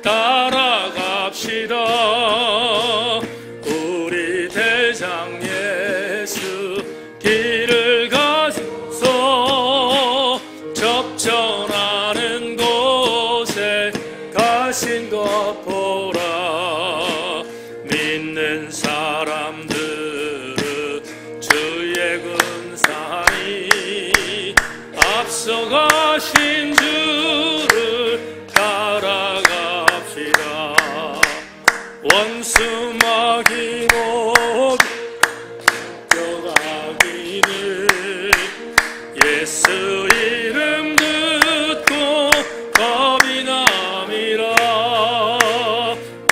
따라갑시다. 우리 대장 예수 길을 가서 접전하는 곳에 가신 것 보라. 믿는 사람들은 주의 군사니 앞서가신 주를 따라갑시다. 원수 마귀 모두 쫓겨가기를 예수 이름 듣고 겁이 남이라.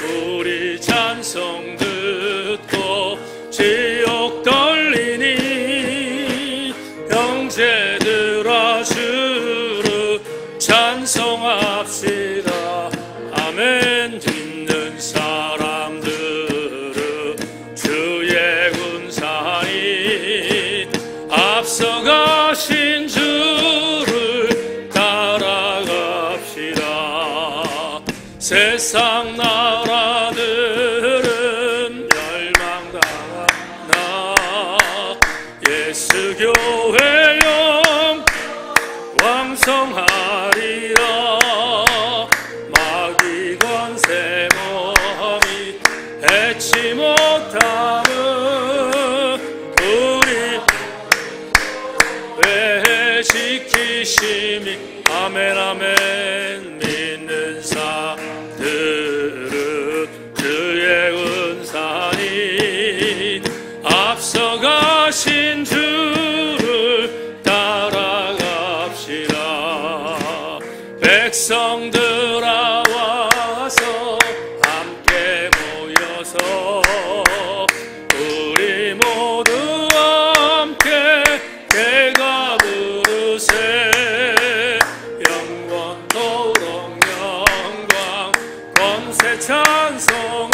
우리 찬송 듣고 지옥 떨리니 형제들아 주를 찬송합시다. 아멘. 믿는 사람들은 주의 군사니 앞서가신 주를 따라갑시다. 세상 나라들은 멸망당하나 예수 교회 왕성하리라. 마귀 권세 몸이 해치 못함은 우리 왜 지키심이. 아멘 아멘. 믿는 자들은 주의 군사니 앞서가신 주를 따라갑시다. 백성들아 와서 함께 모여서 우리 모두 함께 개가 부르세. 영원토록 영광 권세 찬송을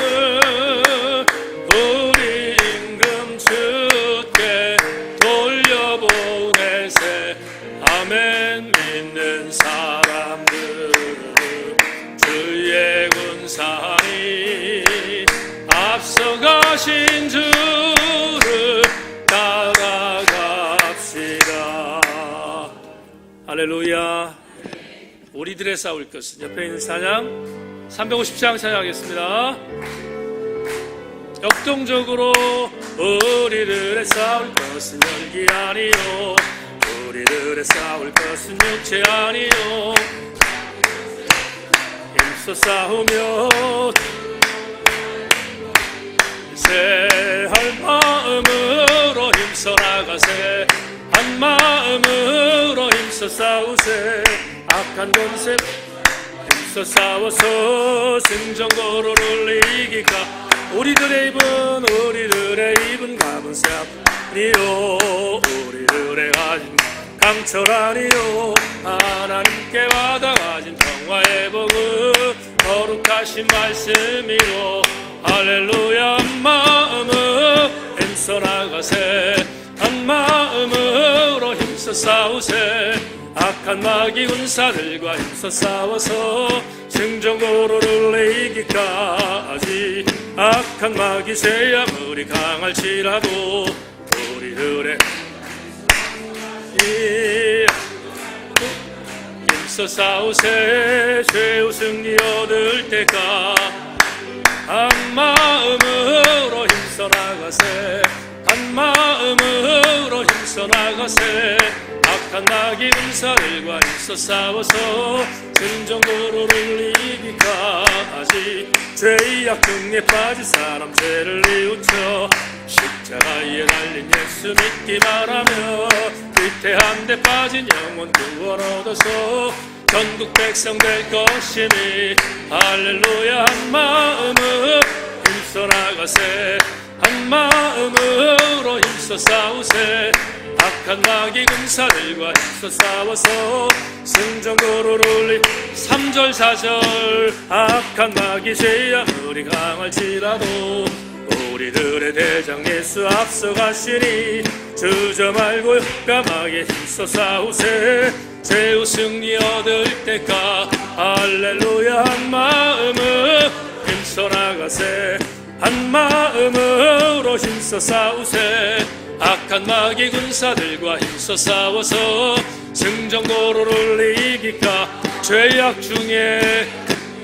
우리 임금 주께 돌려보내세. 아멘. 믿는 사람들 주의 군사니 앞서가신 주를 따라갑시다. 할렐루야. 우리들의 싸울 것은. 옆에 있는 찬양 350장 찬양하겠습니다. 역동적으로 우리들의 싸울 것은 열기 아니요 우리들의 싸울 것은 육체 아니요 힘써 싸우며 할 마음으로 힘써 나가세. 한 마음으로 힘써 싸우세. 악한 권세 힘써 싸워서 승전고로를 이기까. 우리들의 입은 감은 쇠아니요 우리들의 가진 강철 아니요 하나님께 받아가진 평화의 복은 거룩하신 말씀이로. 할렐루야. 한 마음으로 힘써 나가세. 한 마음으로 힘써 싸우세. 악한 마귀 군사들과 힘써 싸워서 승전고로를 이기까지. 악한 마귀 새 아무리 강할지라도 우리들의 힘써 싸우세. 최후 승리 얻을 때까. 한 마음으로 힘써 나가세. 한 마음으로 힘써 나가세. 악한 마귀 군사들과 힘써 싸워서 승전고로를 이기까지. 죄의 악중에 빠진 사람 죄를 뉘우쳐 십자가에 달린 예수 믿기 바라며 위태한데 빠진 영혼 구원 얻어서 전국 백성 될 것이니. 할렐루야. 한 마음으로 힘써 나가세. 한 마음으로 힘써 싸우세. 악한 마귀 군사들과 힘써 싸워서 승전고로를 3절 4절. 악한 마귀 새 아무리 강할지라도 우리들의 대장 예수 앞서가시니. 주저 말고 용감하게 힘써 싸우세. 최후 승리 얻을 때까. 할렐루야. 한 마음을 나가세. 한 마음으로 힘써 싸우세. 악한 마귀 군사들과 힘써 싸워서 승전고로를 이기까. 죄악 중에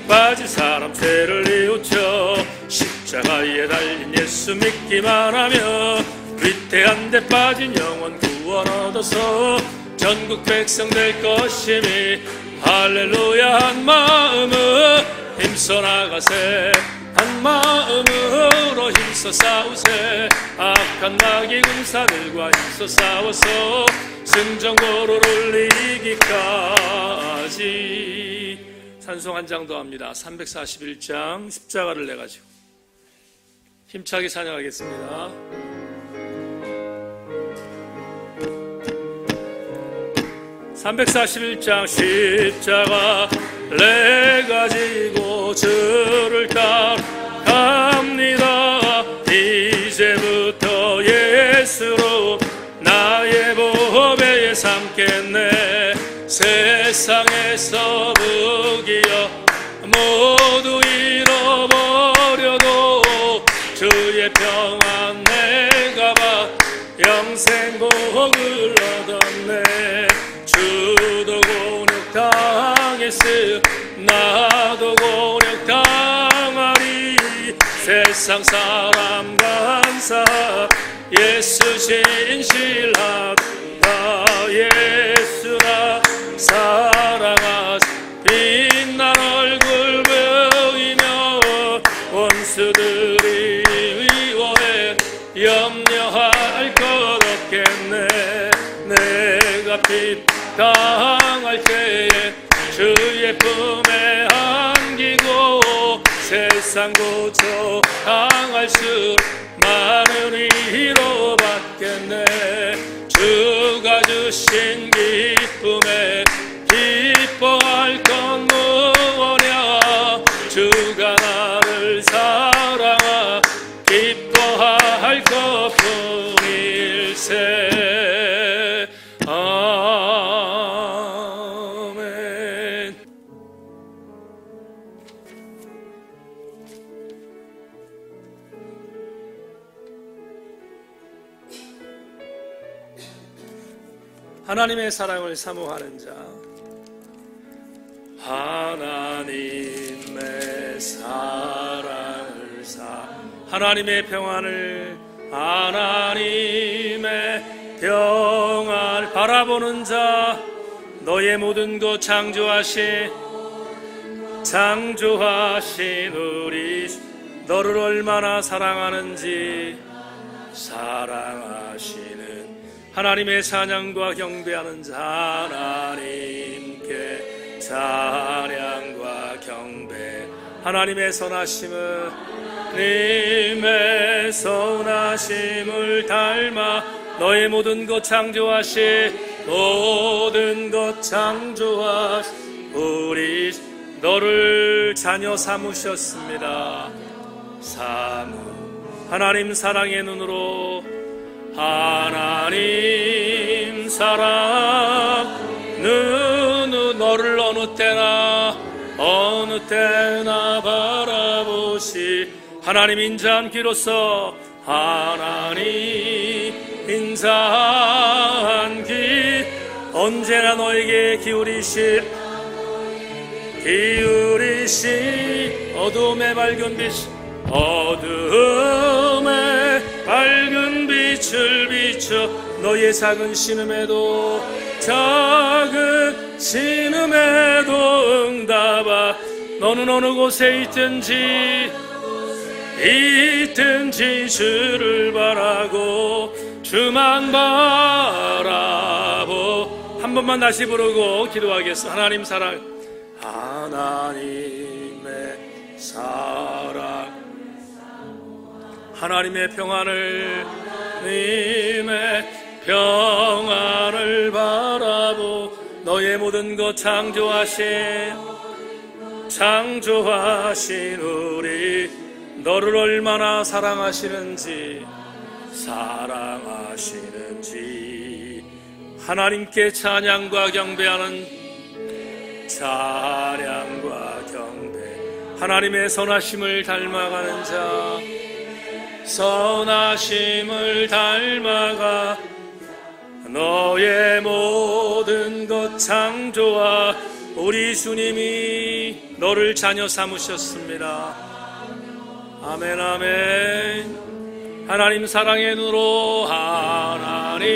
빠진 사람 죄를 뉘우쳐 십자가에 달린 예수 믿기만 하면 위태한 데 빠진 영혼 구원 얻어서 전국 백성 될 것이니 할렐루야. 한 마음으로 힘써 나가세. 한 마음으로 힘써 싸우세. 악한 마귀 군사들과 힘써 싸워서 승전고로를 이기까지. 찬송 한 장 더 합니다. 341장 십자가를 내가지고 힘차게 찬양하겠습니다. (341장) 십자가 내가지고 주를 따라갑니다. 이제부터 예수로 나의 보배에 삼겠네. 세상에서 무기여 모두 잃어버려도 주의 평안 내가 받 영생 복을 얻었네. 주도 곤욕 당했으 나도 곤욕 당하리. 세상 사람 간사 예수 진실하다. 예수라 사랑하시 빛난 얼굴 보이며 원수들이 위워해 염려할 것 없겠네. 내가 핍당할 때에 주의 품에 안기고 세상 고쳐 당할수록 많은 위로 받겠네. 주가 주신 기쁨에 기뻐할 건 무엇냐. 주가 나를 사랑하 기뻐할 것뿐일세. 아멘. 하나님의 사랑을 사모하는 자. 하나님의 사랑을 하나님의 평안을 하나님의 평안을 바라보는 자. 너의 모든 것 창조하신 우리 너를 얼마나 사랑하는지 사랑하시는 하나님의 사냥과 경배하는 자. 하나님께 찬양과 경배. 하나님의 선하심을 님의 선하심을 닮아 너의 모든 것 창조하신 모든 것 창조하신 우리 너를 자녀 삼으셨습니다. 하나님 사랑의 눈으로 하나님 사랑 눈으로 너를 어느 때나 바라보시 하나님 인자한 귀로서 하나님 인자한 귀 언제나 너에게 기울이시 어둠의 밝은 빛을 비춰 너의 작은 신음에도 응답하. 너는 어느 곳에 있든지 주를 바라고 주만 바라보. 한 번만 다시 부르고 기도하겠습니다. 하나님의 사랑 하나님의 평안을 님의 평안을 바라보 너의 모든 것 창조하신 우리 너를 얼마나 사랑하시는지 하나님께 찬양과 경배 하나님의 선하심을 닮아가는 자, 선하심을 닮아가 너의 모든 것 창조와 우리 주님이 너를 자녀 삼으셨습니다. 아멘 아멘. 하나님 사랑의 눈으로, 하나님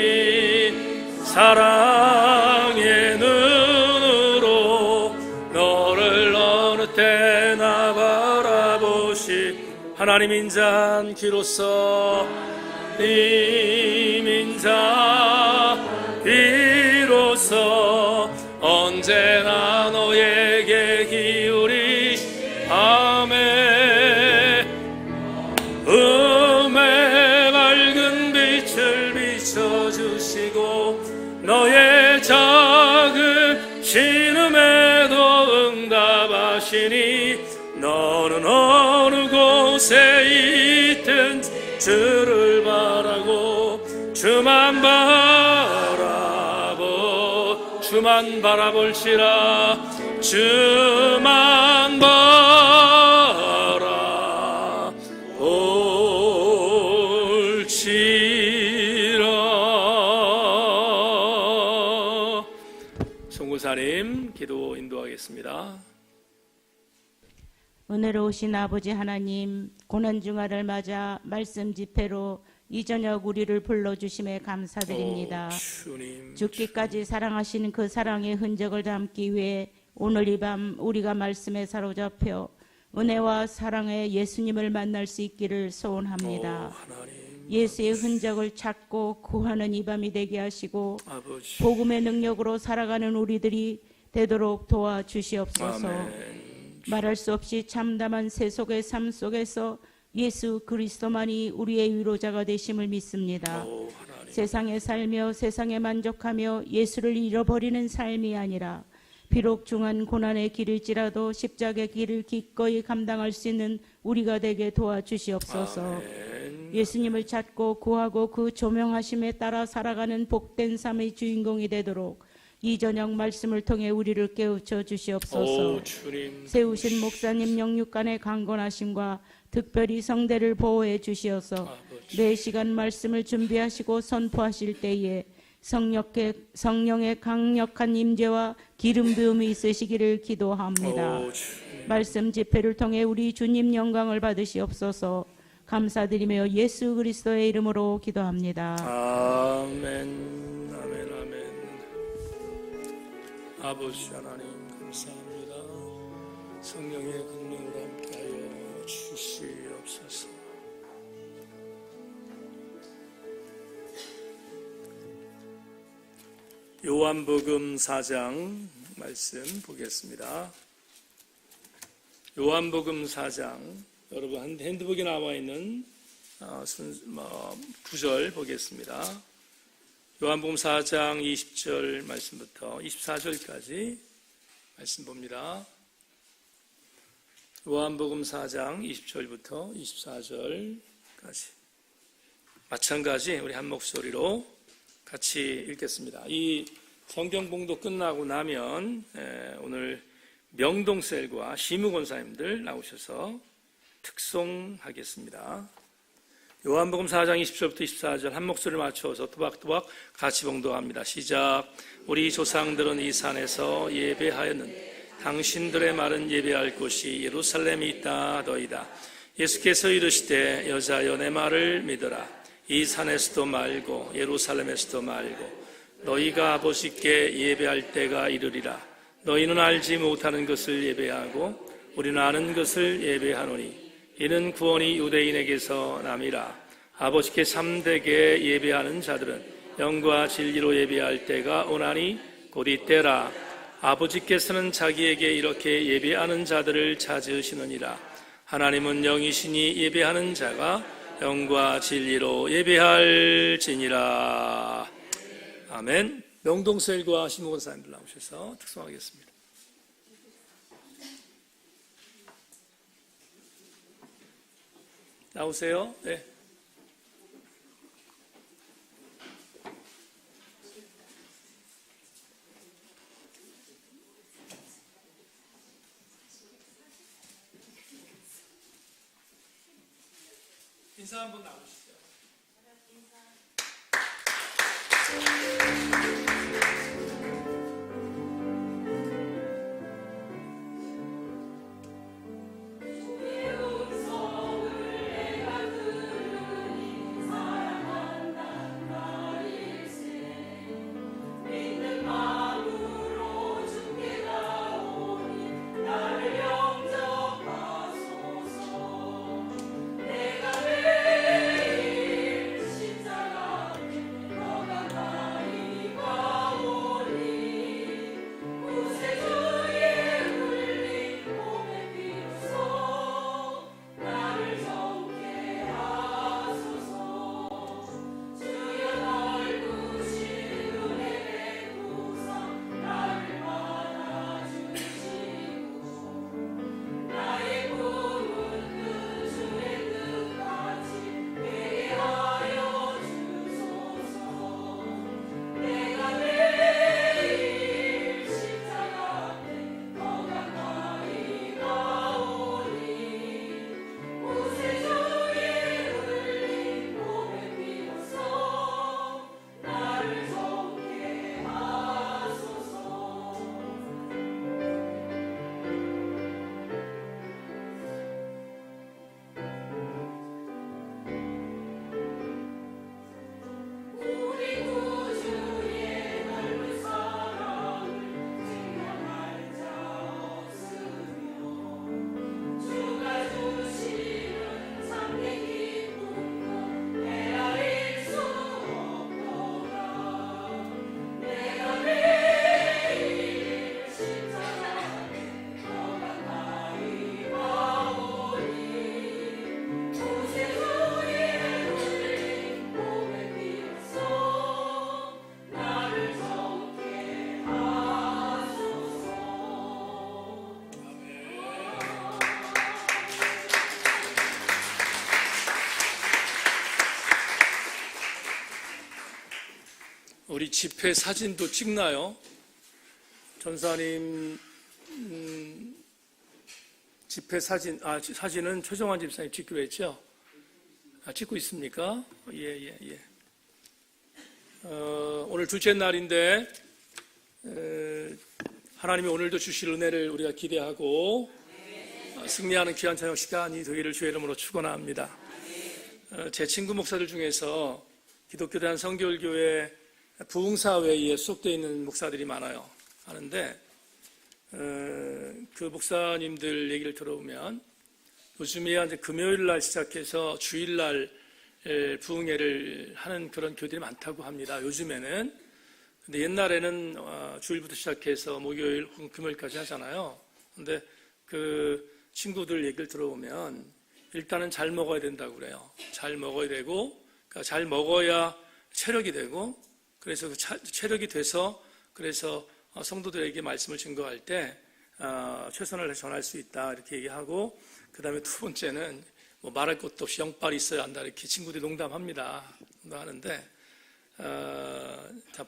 사랑의 눈으로 너를 어느 때나 바라보시. 하나님 인자한 귀로서 인자 비로소 언제나 너에게 기울이. 아멘. 음의 밝은 빛을 비춰주시고 너의 작은 신음에도 응답하시니 너는 어느 곳에 있든 주를 바라고 주만 바라볼지라. 주만 바라볼지라. 송구사님 기도 인도하겠습니다. 은혜로우신 아버지 하나님, 고난중화를 맞아 말씀 집회로 이 저녁 우리를 불러주심에 감사드립니다. 죽기까지 사랑하시는 그 사랑의 흔적을 담기 위해 오늘 이 밤 우리가 말씀에 사로잡혀 은혜와 사랑의 예수님을 만날 수 있기를 소원합니다. 예수의 흔적을 찾고 구하는 이 밤이 되게 하시고 아버지, 복음의 능력으로 살아가는 우리들이 되도록 도와주시옵소서. 아멘. 말할 수 없이 참담한 세속의 삶 속에서 예수 그리스도만이 우리의 위로자가 되심을 믿습니다. 세상에 살며 세상에 만족하며 예수를 잃어버리는 삶이 아니라 비록 중한 고난의 길일지라도 십자가의 길을 기꺼이 감당할 수 있는 우리가 되게 도와주시옵소서. 아멘. 예수님을 찾고 구하고 그 조명하심에 따라 살아가는 복된 삶의 주인공이 되도록 이 저녁 말씀을 통해 우리를 깨우쳐 주시옵소서. 세우신 목사님 영육간의 강건하심과 특별히 성대를 보호해 주시어서 매 시간 말씀을 준비하시고 선포하실 때에 성령의 강력한 임재와 기름 부음이 있으시기를 기도합니다. 말씀 집회를 통해 우리 주님 영광을 받으시옵소서. 감사드리며 예수 그리스도의 이름으로 기도합니다. 아멘. 아멘. 아멘. 아버지 하나님 감사합니다. 성령의 긍휼으로 함께하여 주시옵소서. 요한복음 4장 말씀 보겠습니다. 요한복음 4장, 여러분 핸드북에 나와 있는 구절 보겠습니다. 요한복음 4장 20절 말씀부터 24절까지 말씀 봅니다. 요한복음 4장 20절부터 24절까지 마찬가지 우리 한 목소리로 같이 읽겠습니다. 이 성경 봉독 끝나고 나면 오늘 명동셀과 심우 권사님들 나오셔서 특송하겠습니다. 요한복음 4장 20절부터 24절 한 목소리를 맞춰서 또박또박 같이 봉독합니다. 시작. 우리 조상들은 이 산에서 예배하였는데 당신들의 말은 예배할 곳이 예루살렘이 있다 너이다. 예수께서 이르시되 여자여 내 말을 믿으라. 이 산에서도 말고 예루살렘에서도 말고 너희가 아버지께 예배할 때가 이르리라. 너희는 알지 못하는 것을 예배하고 우리는 아는 것을 예배하노니 이는 구원이 유대인에게서 남이라. 아버지께 참되게 예배하는 자들은 영과 진리로 예배할 때가 오나니 곧 이때라. 아버지께서는 자기에게 이렇게 예배하는 자들을 찾으시느니라. 하나님은 영이시니 예배하는 자가 영과 진리로 예배할지니라. 아멘. 명동셀과 심우 권사님들 나오셔서 특송하겠습니다. 나오세요. 네. 인사 한번 나누시죠. 우리 집회 사진도 찍나요? 전사님 집회 사진은 최정환 집사님 찍기로 했죠? 찍고 있습니까? 예. 오늘 둘째 날인데 하나님이 오늘도 주실 은혜를 우리가 기대하고 승리하는 귀한 저녁 시간이 되기를 주의 이름으로 축원합니다. 제 친구 목사들 중에서 기독교 대한성결교회 부흥사회에 소속되어 있는 목사들이 많아요. 하는데 그 목사님들 얘기를 들어보면 요즘에야 이제 금요일 날 시작해서 주일 날 부흥회를 하는 그런 교회들이 많다고 합니다. 요즘에는. 근데 옛날에는 주일부터 시작해서 목요일 혹은 금요일까지 하잖아요. 근데 그 친구들 얘기를 들어보면 일단은 잘 먹어야 된다고 그래요. 잘 먹어야 되고, 그러니까 잘 먹어야 체력이 되고, 그래서 그 체력이 돼서 그래서 성도들에게 말씀을 증거할 때 최선을 전할 수 있다 이렇게 얘기하고, 그 다음에 두 번째는 뭐 말할 것도 없이 영빨이 있어야 한다 이렇게 친구들이 농담합니다. 농담하는데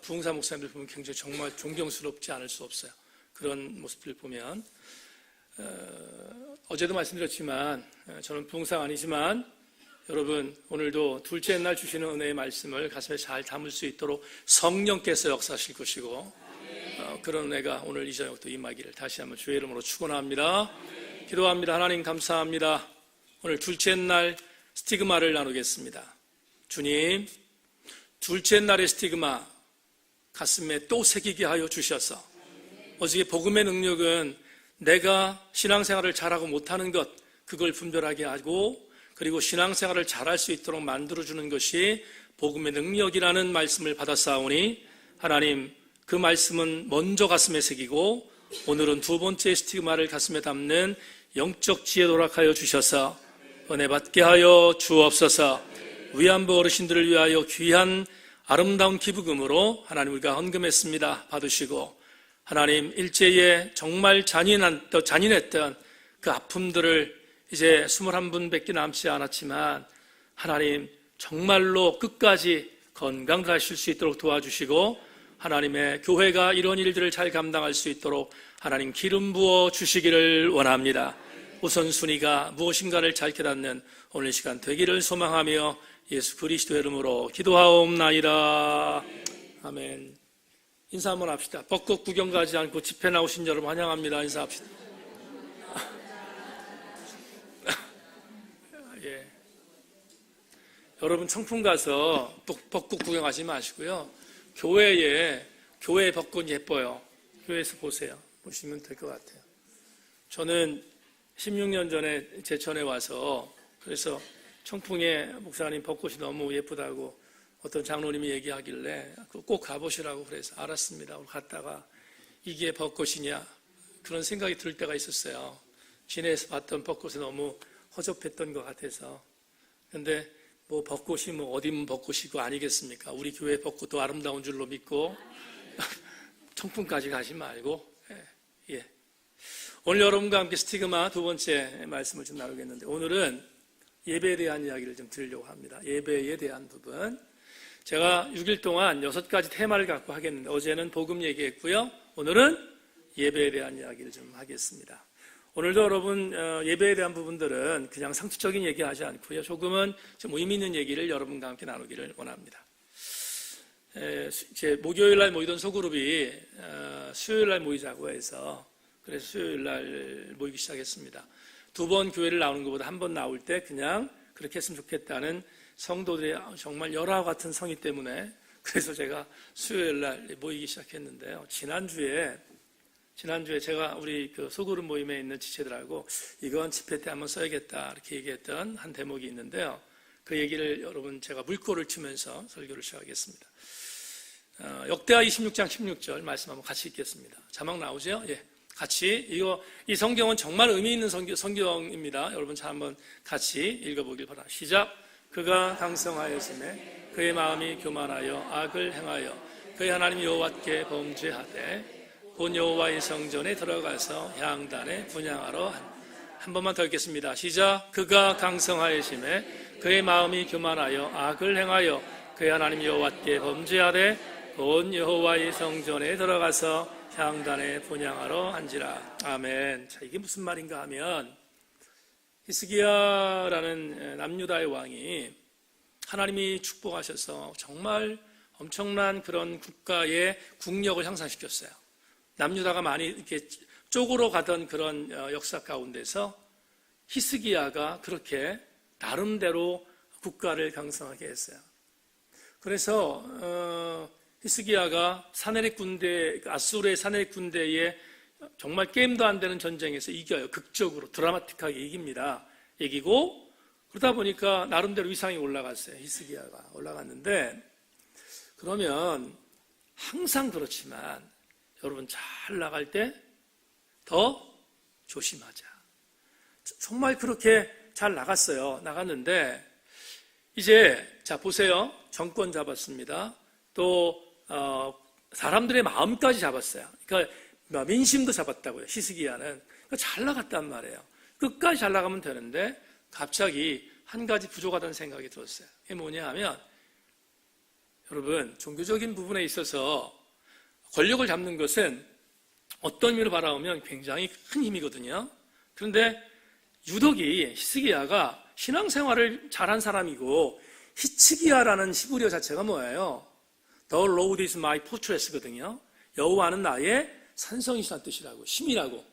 부흥사 목사님들 보면 굉장히 정말 존경스럽지 않을 수 없어요. 그런 모습을 보면 어제도 말씀드렸지만 저는 부흥사가 아니지만 여러분 오늘도 둘째 날 주시는 은혜의 말씀을 가슴에 잘 담을 수 있도록 성령께서 역사하실 것이고 그런 은혜가 오늘 이 저녁도 임하기를 다시 한번 주의 이름으로 축원합니다. 기도합니다. 하나님 감사합니다. 오늘 둘째 날 스티그마를 나누겠습니다. 주님, 둘째 날의 스티그마 가슴에 또 새기게 하여 주셔서 어저께 복음의 능력은 내가 신앙생활을 잘하고 못하는 것 그걸 분별하게 하고 그리고 신앙생활을 잘할 수 있도록 만들어주는 것이 복음의 능력이라는 말씀을 받았사오니 하나님 그 말씀은 먼저 가슴에 새기고 오늘은 두 번째 스티그마를 가슴에 담는 영적 지혜 도락하여 주셔서 은혜 받게 하여 주옵소서. 위안부 어르신들을 위하여 귀한 아름다운 기부금으로 하나님 우리가 헌금했습니다. 받으시고 하나님 일제에 정말 잔인했던 그 아픔들을 이제 21분밖에 남지 않았지만 하나님 정말로 끝까지 건강하실 수 있도록 도와주시고 하나님의 교회가 이런 일들을 잘 감당할 수 있도록 하나님 기름 부어 주시기를 원합니다. 우선순위가 무엇인가를 잘 깨닫는 오늘 시간 되기를 소망하며 예수 그리스도의 이름으로 기도하옵나이다. 아멘. 인사 한번 합시다. 벚꽃 구경 가지 않고 집회 나오신 여러분 환영합니다. 인사합시다. 예. 여러분 청풍 가서 벚꽃 구경하지 마시고요. 교회 벚꽃 예뻐요. 교회에서 보시면 될 것 같아요. 저는 16년 전에 제천에 와서 그래서 청풍에 목사님 벚꽃이 너무 예쁘다고 어떤 장로님이 얘기하길래 꼭 가보시라고 그래서 알았습니다. 갔다가 이게 벚꽃이냐 그런 생각이 들 때가 있었어요. 진해에서 봤던 벚꽃이 너무 허접했던 것 같아서. 근데 뭐 벚꽃이 뭐 어디면 벚꽃이고 아니겠습니까? 우리 교회 벚꽃도 아름다운 줄로 믿고 청풍까지 가지 말고. 예. 오늘 여러분과 함께 스티그마 두 번째 말씀을 좀 나누겠는데 오늘은 예배에 대한 이야기를 좀 드리려고 합니다. 예배에 대한 부분. 제가 6일 동안 6가지 테마를 갖고 하겠는데 어제는 복음 얘기했고요. 오늘은 예배에 대한 이야기를 좀 하겠습니다. 오늘도 여러분 예배에 대한 부분들은 그냥 상투적인 얘기하지 않고요. 조금은 좀 의미 있는 얘기를 여러분과 함께 나누기를 원합니다. 이제 목요일날 모이던 소그룹이 수요일날 모이자고 해서 그래서 수요일날 모이기 시작했습니다. 2번 교회를 나오는 것보다 한 번 나올 때 그냥 그렇게 했으면 좋겠다는 성도들의 정말 열화와 같은 성의 때문에 그래서 제가 수요일날 모이기 시작했는데요. 지난주에 제가 우리 그 소그룹 모임에 있는 지체들하고 이건 집회 때 한번 써야겠다 이렇게 얘기했던 한 대목이 있는데요. 그 얘기를 여러분 제가 물꼬를 치면서 설교를 시작하겠습니다. 역대하 26장 16절 말씀 한번 같이 읽겠습니다. 자막 나오죠? 예. 같이 이 성경은 정말 의미 있는 성경입니다. 여러분 자 한번 같이 읽어보길 바랍니다. 시작. 그가 강성하였음에 그의 마음이 교만하여 악을 행하여 그의 하나님 여호와께 범죄하되 본 여호와의 성전에 들어가서 향단에 분향하러 한 번만 더 읽겠습니다. 시작. 그가 강성하였음에 그의 마음이 교만하여 악을 행하여 그의 하나님 여호와께 범죄하되 본 여호와의 성전에 들어가서 향단에 분향하러 한지라. 아멘. 자, 이게 무슨 말인가 하면 히스기야라는 남유다의 왕이 하나님이 축복하셔서 정말 엄청난 그런 국가의 국력을 향상시켰어요. 남유다가 많이 이렇게 쪼그러 가던 그런 역사 가운데서 히스기야가 그렇게 나름대로 국가를 강성하게 했어요. 그래서 히스기야가 사네립 군대, 아수르의 사네립 군대에 정말 게임도 안 되는 전쟁에서 이겨요. 극적으로 드라마틱하게 이깁니다. 이기고 그러다 보니까 나름대로 위상이 올라갔어요. 히스기야가 올라갔는데 그러면 항상 그렇지만 여러분 잘 나갈 때 더 조심하자. 정말 그렇게 잘 나갔는데 이제 자 보세요. 정권 잡았습니다. 또 사람들의 마음까지 잡았어요. 그러니까 민심도 잡았다고요. 히스기야는 그러니까 잘 나갔단 말이에요. 끝까지 잘 나가면 되는데 갑자기 한 가지 부족하다는 생각이 들었어요. 그게 뭐냐 하면 여러분 종교적인 부분에 있어서 권력을 잡는 것은 어떤 의미로 바라보면 굉장히 큰 힘이거든요. 그런데 유독이 히스기야가 신앙생활을 잘한 사람이고 히츠기야라는 히브리어 자체가 뭐예요? The Lord is my fortress거든요. 여호와는 나의 산성이시라는 뜻이라고, 힘이라고.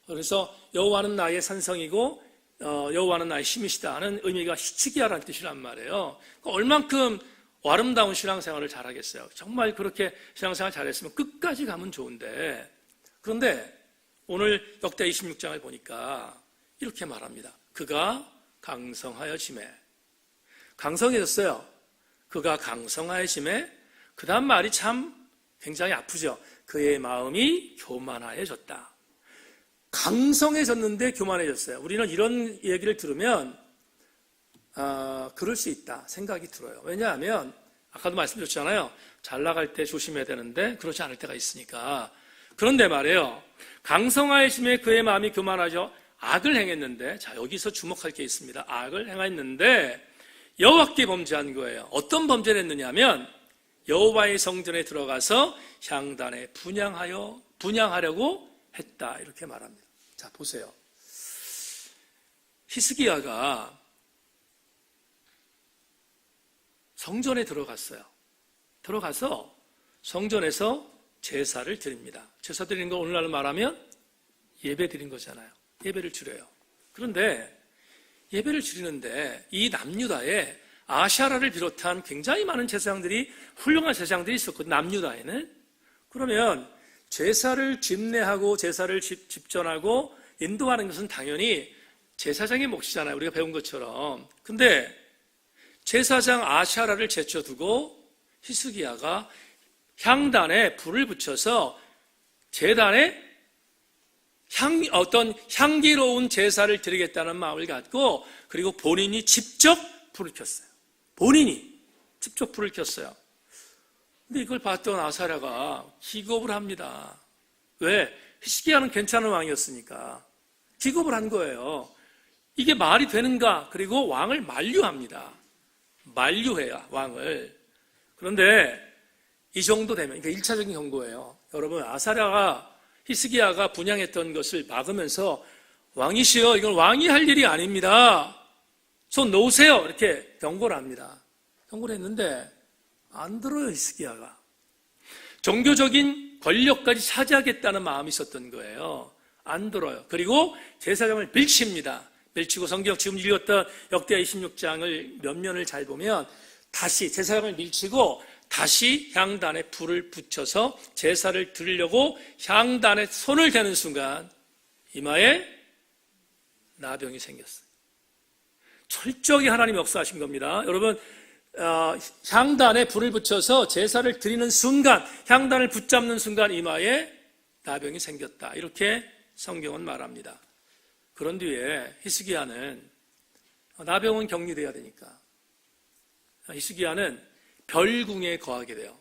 그래서 여호와는 나의 산성이고 여호와는 나의 힘이시다 하는 의미가 히츠기야라는 뜻이란 말이에요. 그러니까 얼만큼 아름다운 신앙생활을 잘하겠어요. 정말 그렇게 신앙생활 잘했으면 끝까지 가면 좋은데 그런데 오늘 역대 26장을 보니까 이렇게 말합니다. 그가 강성하여짐에 강성해졌어요. 그가 강성하여짐에 그 다음 말이 참 굉장히 아프죠. 그의 마음이 교만하여졌다. 강성해졌는데 교만해졌어요. 우리는 이런 얘기를 들으면 그럴 수 있다 생각이 들어요. 왜냐하면 아까도 말씀드렸잖아요. 잘 나갈 때 조심해야 되는데 그렇지 않을 때가 있으니까. 그런데 말이에요. 강성하여짐에 그의 마음이 교만하죠. 악을 행했는데 자 여기서 주목할 게 있습니다. 악을 행했는데 여호와께 범죄한 거예요. 어떤 범죄를 했느냐 하면 여호와의 성전에 들어가서 향단에 분향하려고 했다. 이렇게 말합니다. 자 보세요. 히스기야가 성전에 들어갔어요. 들어가서 성전에서 제사를 드립니다. 제사 드리는 거 오늘날로 말하면 예배 드린 거잖아요. 예배를 드려요. 그런데 예배를 드리는데 이 남유다에 아샤라를 비롯한 굉장히 많은 제사장들이, 훌륭한 제사장들이 있었거든요. 남유다에는. 그러면 제사를 집례하고 제사를 집전하고 인도하는 것은 당연히 제사장의 몫이잖아요. 우리가 배운 것처럼. 근데 제사장 아샤라를 제쳐두고 히스기야가 향단에 불을 붙여서 제단에 어떤 향기로운 제사를 드리겠다는 마음을 갖고, 그리고 본인이 직접 불을 켰어요. 본인이 직접 불을 켰어요. 근데 이걸 봤던 아사랴가 기겁을 합니다. 왜? 히스기야는 괜찮은 왕이었으니까. 기겁을 한 거예요. 이게 말이 되는가? 그리고 왕을 만류합니다. 만류해요, 왕을. 그런데 이 정도 되면, 그러니까 1차적인 경고예요. 여러분, 아사랴가 히스기야가 분향했던 것을 막으면서 왕이시여, 이건 왕이 할 일이 아닙니다. 손 놓으세요. 이렇게 경고를 합니다. 경고를 했는데 안 들어요, 히스기야가. 종교적인 권력까지 차지하겠다는 마음이 있었던 거예요. 안 들어요. 그리고 제사장을 밀칩니다. 밀치고 성경 지금 읽었던 역대하 26장을 몇 면을 잘 보면 다시 제사장을 밀치고 다시 향단에 불을 붙여서 제사를 드리려고 향단에 손을 대는 순간 이마에 나병이 생겼어요. 철저하게 하나님이 역사하신 겁니다. 여러분, 향단에 불을 붙여서 제사를 드리는 순간, 향단을 붙잡는 순간 이마에 나병이 생겼다. 이렇게 성경은 말합니다. 그런 뒤에 히스기야는, 나병은 격리돼야 되니까, 히스기야는 별궁에 거하게 돼요.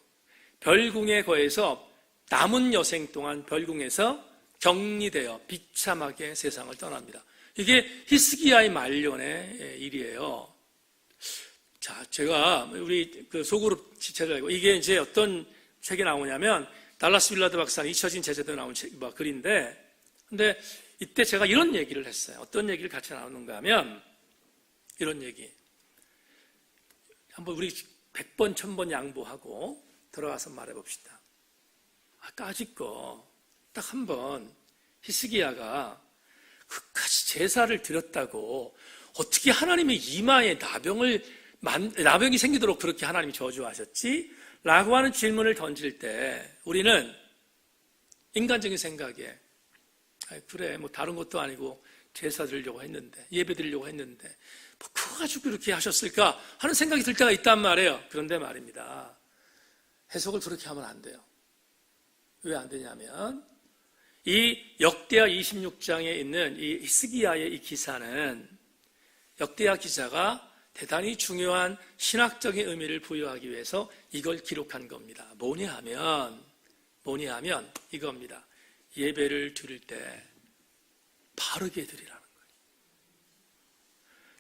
별궁에 거해서 남은 여생 동안 별궁에서 격리되어 비참하게 세상을 떠납니다. 이게 히스기야의 말년의 일이에요. 자, 제가 우리 그 소그룹 지체를 알고, 이게 이제 어떤 책이 나오냐면 달라스 윌라드 박사는 잊혀진 제자도 나온 글인데, 근데 이때 제가 이런 얘기를 했어요. 어떤 얘기를 같이 나누는가 하면 이런 얘기. 한번 우리 100번, 1000번 양보하고 들어가서 말해봅시다. 아직 거 딱 한 번 히스기야가 그까지 제사를 드렸다고 어떻게 하나님의 이마에 나병이 생기도록 그렇게 하나님이 저주하셨지? 라고 하는 질문을 던질 때 우리는 인간적인 생각에 그래, 뭐 다른 것도 아니고 제사 드리려고 했는데, 예배 드리려고 했는데 뭐 그거 가지고 그렇게 하셨을까 하는 생각이 들 때가 있단 말이에요. 그런데 말입니다, 해석을 그렇게 하면 안 돼요. 왜 안 되냐면 이 역대하 26장에 있는 이 히스기야의 이 기사는 역대하 기자가 대단히 중요한 신학적인 의미를 부여하기 위해서 이걸 기록한 겁니다. 뭐냐 하면 이겁니다. 예배를 드릴 때 바르게 드리라는 거예요.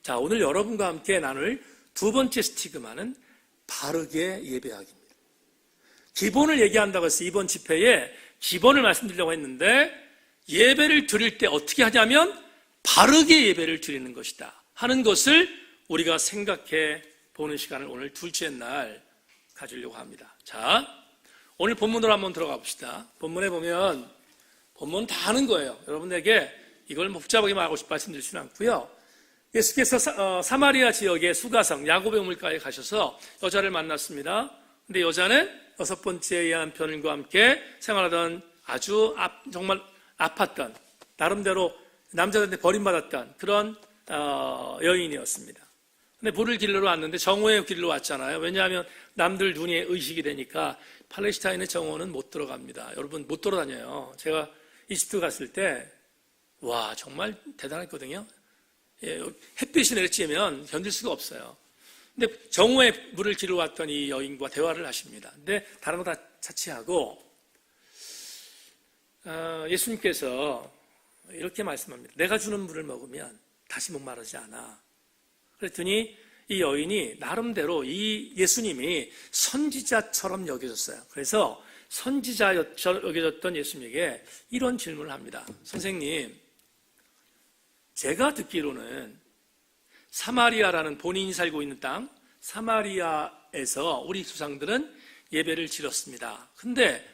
자, 오늘 여러분과 함께 나눌 두 번째 스티그마는 바르게 예배하기입니다. 기본을 얘기한다고 해서 이번 집회에 기본을 말씀드리려고 했는데, 예배를 드릴 때 어떻게 하냐면 바르게 예배를 드리는 것이다 하는 것을 우리가 생각해 보는 시간을 오늘 둘째 날 가지려고 합니다. 자, 오늘 본문으로 한번 들어가 봅시다. 본문에 보면 본문 다 아는 거예요. 여러분에게 이걸 복잡하게 말씀드릴 수는 않고요. 예수께서 사마리아 지역의 수가성 야곱의 우물가에 가셔서 여자를 만났습니다. 근데 여자는 6번째 남편과 함께 생활하던 아주 정말 아팠던, 나름대로 남자들한테 버림받았던 그런 여인이었습니다. 근데 불을 길러 왔는데 정오의 길로 왔잖아요. 왜냐하면 남들 눈에 의식이 되니까 팔레스타인의 정오는 못 들어갑니다. 여러분, 못 돌아다녀요. 제가 이집트 갔을 때 와, 정말 대단했거든요. 햇빛이 내리쬐면 견딜 수가 없어요. 근데 정오에 물을 길러 왔던 이 여인과 대화를 하십니다. 근데 다른 거 다 차치하고 예수님께서 이렇게 말씀합니다. 내가 주는 물을 먹으면 다시 목마르지 않아. 그랬더니 이 여인이 나름대로 이 예수님이 선지자처럼 여겨졌어요. 그래서 선지자처럼 여겨졌던 예수님에게 이런 질문을 합니다. 선생님, 제가 듣기로는 사마리아라는 본인이 살고 있는 땅 사마리아에서 우리 조상들은 예배를 지렸습니다. 근데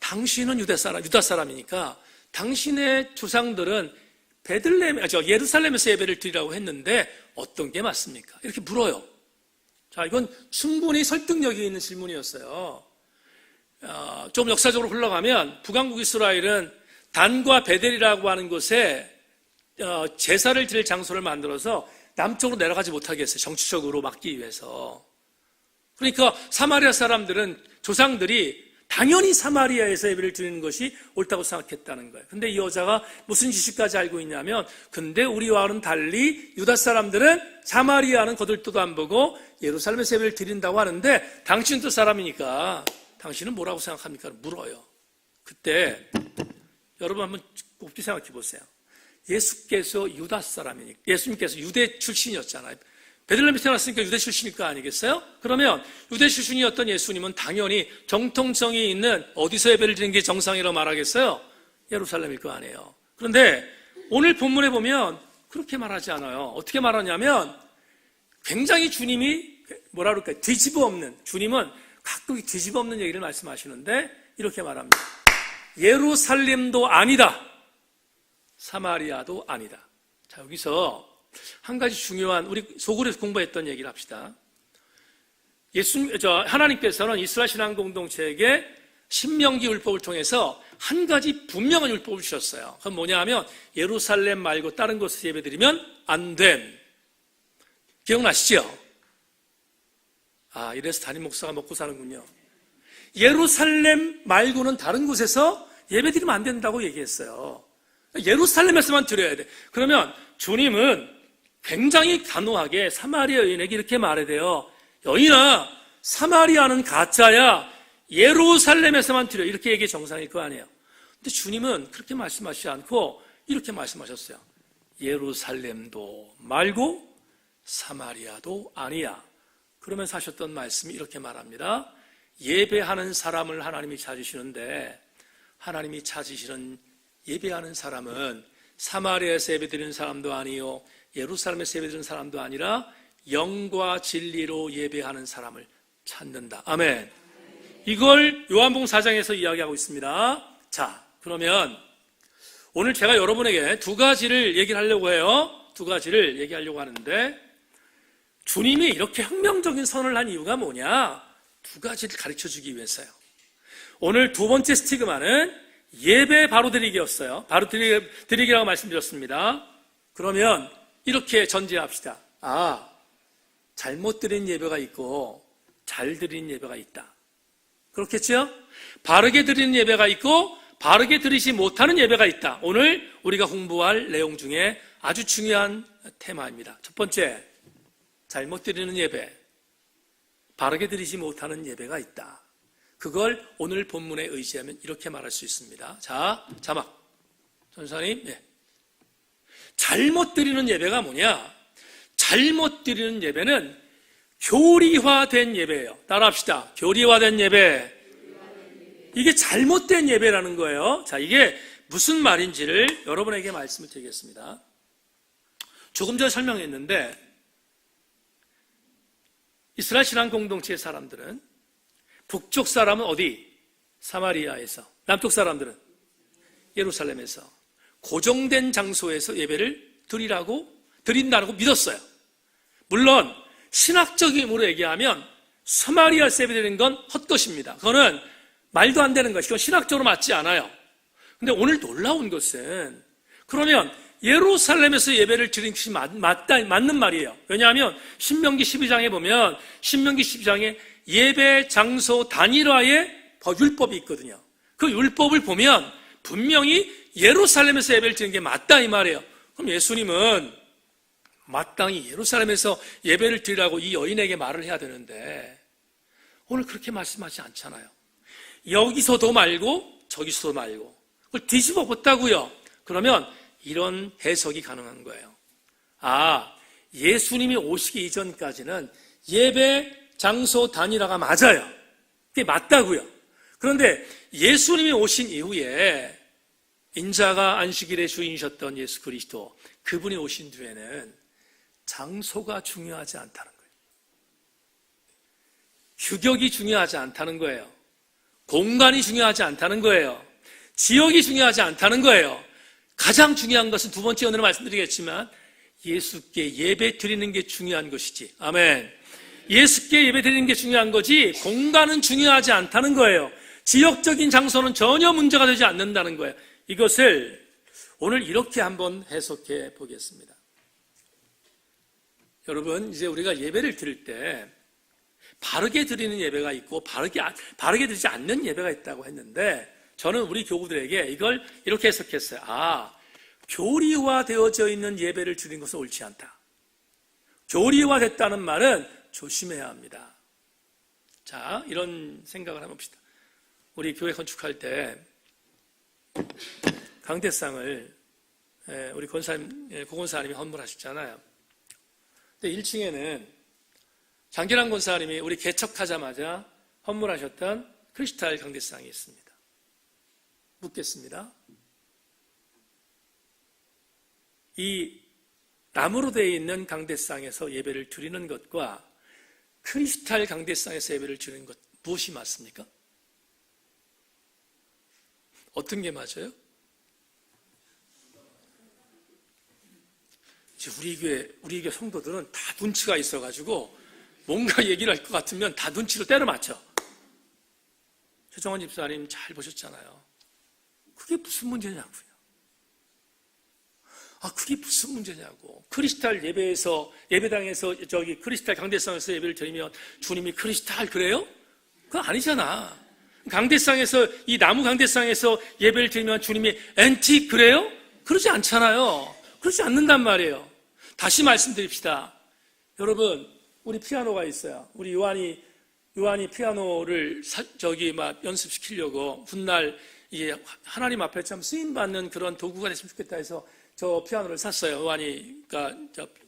당신은 유다 사람이니까 당신의 조상들은 예루살렘에서 예배를 드리라고 했는데 어떤 게 맞습니까? 이렇게 물어요. 자, 이건 충분히 설득력이 있는 질문이었어요. 좀 역사적으로 흘러가면 북왕국 이스라엘은 단과 베델이라고 하는 곳에 제사를 드릴 장소를 만들어서 남쪽으로 내려가지 못하게 했어요. 정치적으로 막기 위해서. 그러니까 사마리아 사람들은 조상들이 당연히 사마리아에서 예배를 드리는 것이 옳다고 생각했다는 거예요. 근데 이 여자가 무슨 지식까지 알고 있냐면, 근데 우리와는 달리 유다 사람들은 사마리아는 거들떠도 안 보고 예루살렘에서 예배를 드린다고 하는데 당신도 사람이니까 당신은 뭐라고 생각합니까? 물어요. 그때 여러분 한번 곱게 생각해 보세요. 예수께서 유다 사람이니까, 예수님께서 유대 출신이었잖아요. 베들레헴에 태어났으니까 유대 출신일 거 아니겠어요? 그러면 유대 출신이었던 예수님은 당연히 정통성이 있는 어디서 예배를 드리는 게 정상이라고 말하겠어요? 예루살렘일 거 아니에요. 그런데 오늘 본문에 보면 그렇게 말하지 않아요. 어떻게 말하냐면 굉장히 주님이 뭐라 그럴까요? 뒤집어 엎는, 주님은 가끔 뒤집어 엎는 얘기를 말씀하시는데 이렇게 말합니다. 예루살렘도 아니다. 사마리아도 아니다. 자, 여기서 한 가지 중요한, 우리 소굴에서 공부했던 얘기를 합시다. 하나님께서는 이스라엘 신앙 공동체에게 신명기 율법을 통해서 한 가지 분명한 율법을 주셨어요. 그건 뭐냐 하면 예루살렘 말고 다른 곳에서 예배드리면 안 됨. 기억나시죠? 이래서 담임 목사가 먹고 사는군요. 예루살렘 말고는 다른 곳에서 예배드리면 안 된다고 얘기했어요. 예루살렘에서만 드려야 돼. 그러면 주님은 굉장히 단호하게 사마리아 여인에게 이렇게 말해야 돼요. 여인아, 사마리아는 가짜야. 예루살렘에서만 드려. 이렇게 얘기해 정상일 거 아니에요. 근데 주님은 그렇게 말씀하시지 않고 이렇게 말씀하셨어요. 예루살렘도 말고 사마리아도 아니야. 그러면서 하셨던 말씀이 이렇게 말합니다. 예배하는 사람을 하나님이 찾으시는데 하나님이 찾으시는 예배하는 사람은 사마리아에서 예배드리는 사람도 아니요 예루살렘에서 예배드리는 사람도 아니라 영과 진리로 예배하는 사람을 찾는다. 아멘. 이걸 요한복음 4장에서 이야기하고 있습니다. 자, 그러면 오늘 제가 여러분에게 두 가지를 얘기를 하려고 해요. 두 가지를 얘기하려고 하는데 주님이 이렇게 혁명적인 선언을 한 이유가 뭐냐? 두 가지를 가르쳐주기 위해서요. 오늘 두 번째 스티그마는 예배 바로 드리기였어요. 바로 드리기라고 말씀드렸습니다. 그러면 이렇게 전제합시다. 잘못 드린 예배가 있고 잘 드린 예배가 있다. 그렇겠죠? 바르게 드리는 예배가 있고 바르게 드리지 못하는 예배가 있다. 오늘 우리가 공부할 내용 중에 아주 중요한 테마입니다. 첫 번째, 잘못 드리는 예배, 바르게 드리지 못하는 예배가 있다. 그걸 오늘 본문에 의지하면 이렇게 말할 수 있습니다. 자, 자막. 전사님, 네. 잘못 드리는 예배가 뭐냐? 잘못 드리는 예배는 교리화된 예배예요. 따라합시다. 교리화된 예배. 이게 잘못된 예배라는 거예요. 자, 이게 무슨 말인지를 여러분에게 말씀을 드리겠습니다. 조금 전에 설명했는데 이스라엘 신앙 공동체의 사람들은 북쪽 사람은 어디? 사마리아에서. 남쪽 사람들은 예루살렘에서 고정된 장소에서 예배를 드린다고 믿었어요. 물론 신학적인 힘으로 얘기하면 사마리아에서 예배드리는 건 헛것입니다. 그거는 말도 안 되는 것이, 그건 신학적으로 맞지 않아요. 근데 오늘 놀라운 것은 그러면 예루살렘에서 예배를 드리는 것이 맞는 말이에요. 왜냐하면 신명기 12장에 보면 신명기 12장에 예배 장소 단일화의 율법이 있거든요. 그 율법을 보면 분명히 예루살렘에서 예배를 드리는 게 맞다 이 말이에요. 그럼 예수님은 마땅히 예루살렘에서 예배를 드리라고 이 여인에게 말을 해야 되는데 오늘 그렇게 말씀하지 않잖아요. 여기서도 말고 저기서도 말고 그걸 뒤집어 봤다고요. 그러면 이런 해석이 가능한 거예요. 예수님이 오시기 이전까지는 예배 장소 단일화가 맞아요. 그게 맞다고요. 그런데 예수님이 오신 이후에 인자가 안식일의 주인이셨던 예수 그리스도, 그분이 오신 뒤에는 장소가 중요하지 않다는 거예요. 규격이 중요하지 않다는 거예요. 공간이 중요하지 않다는 거예요. 지역이 중요하지 않다는 거예요. 가장 중요한 것은 두 번째 오늘 말씀드리겠지만 예수께 예배 드리는 게 중요한 것이지. 아멘. 예수께 예배 드리는 게 중요한 거지 공간은 중요하지 않다는 거예요. 지역적인 장소는 전혀 문제가 되지 않는다는 거예요. 이것을 오늘 이렇게 한번 해석해 보겠습니다. 여러분, 이제 우리가 예배를 드릴 때 바르게 드리는 예배가 있고 바르게 드리지 않는 예배가 있다고 했는데 저는 우리 교우들에게 이걸 이렇게 해석했어요. 교리화되어져 있는 예배를 드리는 것은 옳지 않다. 교리화됐다는 말은 조심해야 합니다. 자, 이런 생각을 해봅시다. 우리 교회 건축할 때 강대상을 우리 고건사님이 헌물하셨잖아요. 근데 1층에는 장기란 권사님이 우리 개척하자마자 헌물하셨던 크리스탈 강대상이 있습니다. 묻겠습니다. 이 나무로 되어 있는 강대상에서 예배를 드리는 것과 크리스탈 강대상에서 예배를 드리는 것 무엇이 맞습니까? 어떤 게 맞아요? 우리 교회 성도들은 다 눈치가 있어가지고 뭔가 얘기를 할 것 같으면 다 눈치로 때려 맞춰. 최정원 집사님 잘 보셨잖아요. 그게 무슨 문제냐고요. 그게 무슨 문제냐고. 크리스탈 예배당에서 크리스탈 강대상에서 예배를 드리면 주님이 크리스탈 그래요? 그거 아니잖아. 강대상에서, 이 나무 강대상에서 예배를 드리면 주님이 앤틱 그래요? 그러지 않잖아요. 그러지 않는단 말이에요. 다시 말씀드립시다. 여러분, 우리 피아노가 있어요. 우리 요한이 피아노를 연습시키려고 훗날 이게 하나님 앞에 참 쓰임받는 그런 도구가 됐으면 좋겠다 해서 저 피아노를 샀어요. 요한이가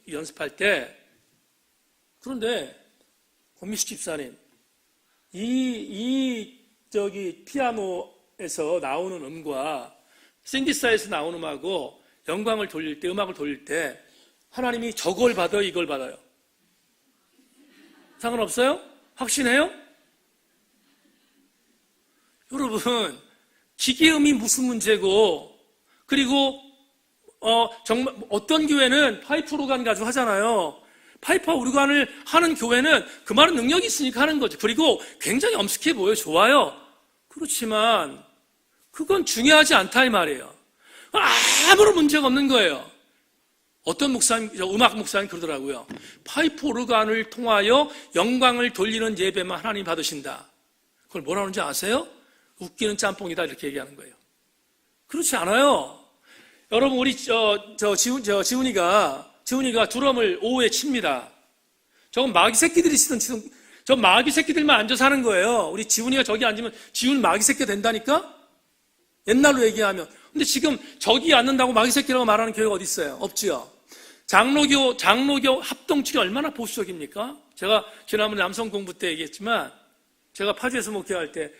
연습할 때. 그런데 권미숙 집사님, 피아노에서 나오는 음과 싱디사에서 나오는 음하고 영광을 돌릴 때, 음악을 돌릴 때 하나님이 저걸 받아요, 이걸 받아요? 상관없어요? 확신해요? 여러분, 기계음이 무슨 문제고, 그리고 정말 어떤 교회는 파이프 오르간 가지고 하잖아요. 파이프 오르간을 하는 교회는 그 말은 능력이 있으니까 하는 거죠. 그리고 굉장히 엄숙해 보여요. 좋아요. 그렇지만 그건 중요하지 않다 이 말이에요. 아무런 문제가 없는 거예요. 어떤 음악 목사님 그러더라고요. 파이프 오르간을 통하여 영광을 돌리는 예배만 하나님 받으신다. 그걸 뭐라 하는지 아세요? 웃기는 짬뽕이다 이렇게 얘기하는 거예요. 그렇지 않아요. 여러분, 우리 지훈이가 드럼을 오후에 칩니다. 저건 마귀 새끼들이 저 마귀 새끼들만 앉아서 하는 거예요. 우리 지훈이가 저기 앉으면 지훈 마귀 새끼 된다니까? 옛날로 얘기하면. 근데 지금 저기 앉는다고 마귀 새끼라고 말하는 교회가 어디 있어요? 없지요. 장로교 합동측이 얼마나 보수적입니까? 제가 지난번에 남성 공부 때 얘기했지만 제가 파주에서 목회할 때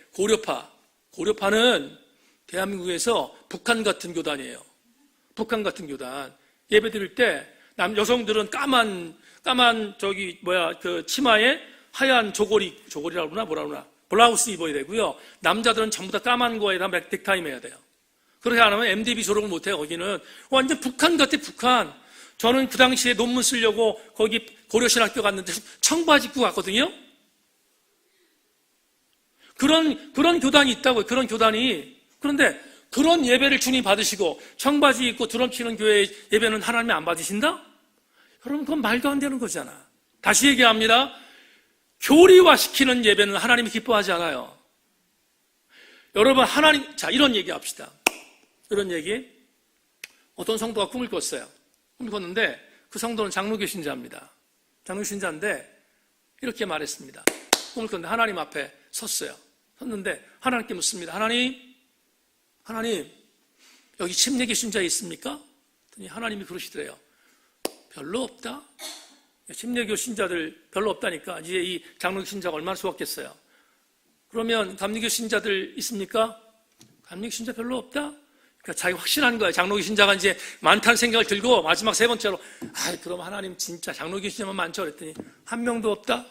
고려파는 대한민국에서 북한 같은 교단이에요. 북한 같은 교단. 예배 드릴 때 여성들은 까만 치마에 하얀 조거리라고 그러나 블라우스 입어야 되고요. 남자들은 전부 다 까만 거에다 넥타이 매야 돼요. 그렇게 안 하면 MDB 졸업을 못 해요. 거기는 완전 북한 같아, 북한. 저는 그 당시에 논문 쓰려고 거기 고려신학교 갔는데 청바지 입고 갔거든요. 그런 교단이 있다고요. 그런 교단이. 그런데 그런 예배를 주님 받으시고 청바지 입고 드럼 치는 교회 예배는 하나님이 안 받으신다? 여러분, 그건 말도 안 되는 거잖아. 다시 얘기합니다. 교리화시키는 예배는 하나님이 기뻐하지 않아요. 여러분, 이런 얘기 합시다. 이런 얘기. 어떤 성도가 꿈을 꿨어요. 꿈을 꿨는데 그 성도는 장로교 신자입니다. 장로교 신자인데 이렇게 말했습니다. 꿈을 꿨는데 하나님 앞에 섰는데 하나님께 묻습니다. 하나님, 여기 침례교 신자 있습니까? 그랬더니 하나님이 그러시더래요. 별로 없다? 침례교 신자들 별로 없다니까. 이제 이 장로교 신자가 얼마나 좋았겠어요. 그러면 감리교 신자들 있습니까? 감리교 신자 별로 없다? 그러니까 자기 확신한 거예요. 장로교 신자가 이제 많다는 생각을 들고 마지막 세 번째로 그럼 하나님 진짜 장로교 신자만 많죠? 그랬더니 한 명도 없다?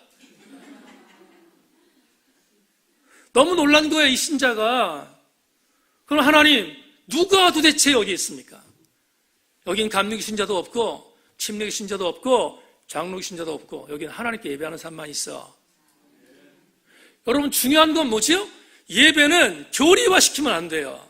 너무 놀란 거예요, 이 신자가. 그럼 하나님, 누가 도대체 여기 있습니까? 여긴 감리교 신자도 없고 침례교 신자도 없고 장로교 신자도 없고 여기는 하나님께 예배하는 사람만 있어. 여러분, 중요한 건 뭐죠? 예배는 교리화시키면 안 돼요.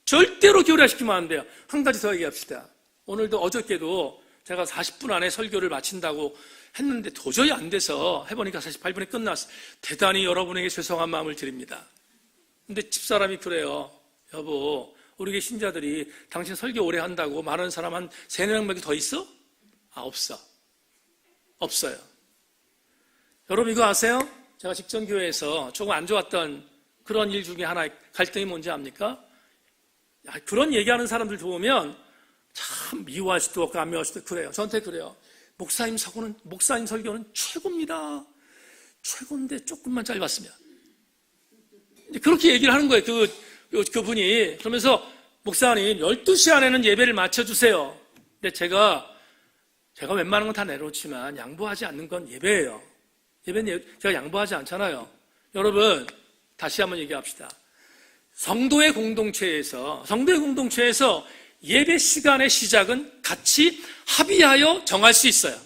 절대로 교리화시키면 안 돼요. 한 가지 더 얘기합시다. 오늘도 어저께도 제가 40분 안에 설교를 마친다고 했는데 도저히 안 돼서 해보니까 48분에 끝났어요. 대단히 여러분에게 죄송한 마음을 드립니다. 근데 집사람이 그래요. 여보, 우리 교회 신자들이 당신 설교 오래 한다고 말하는 사람 한 3-4명밖에 더 있어? 없어. 없어요. 여러분 이거 아세요? 제가 직전 교회에서 조금 안 좋았던 그런 일 중에 하나의 갈등이 뭔지 압니까? 그런 얘기하는 사람들 보면 참 미워할 수도 없고 안 미워할 수도 없고 그래요. 저한테 그래요. 목사님 설교는 최고입니다. 최고인데 조금만 짧았으면. 그렇게 얘기를 하는 거예요. 그분이. 그러면서 목사님 12시 안에는 예배를 마쳐주세요. 근데 제가 웬만한 건 다 내놓지만 양보하지 않는 건 예배예요. 예배는 제가 양보하지 않잖아요. 여러분 다시 한번 얘기합시다. 성도의 공동체에서 예배 시간의 시작은 같이 합의하여 정할 수 있어요.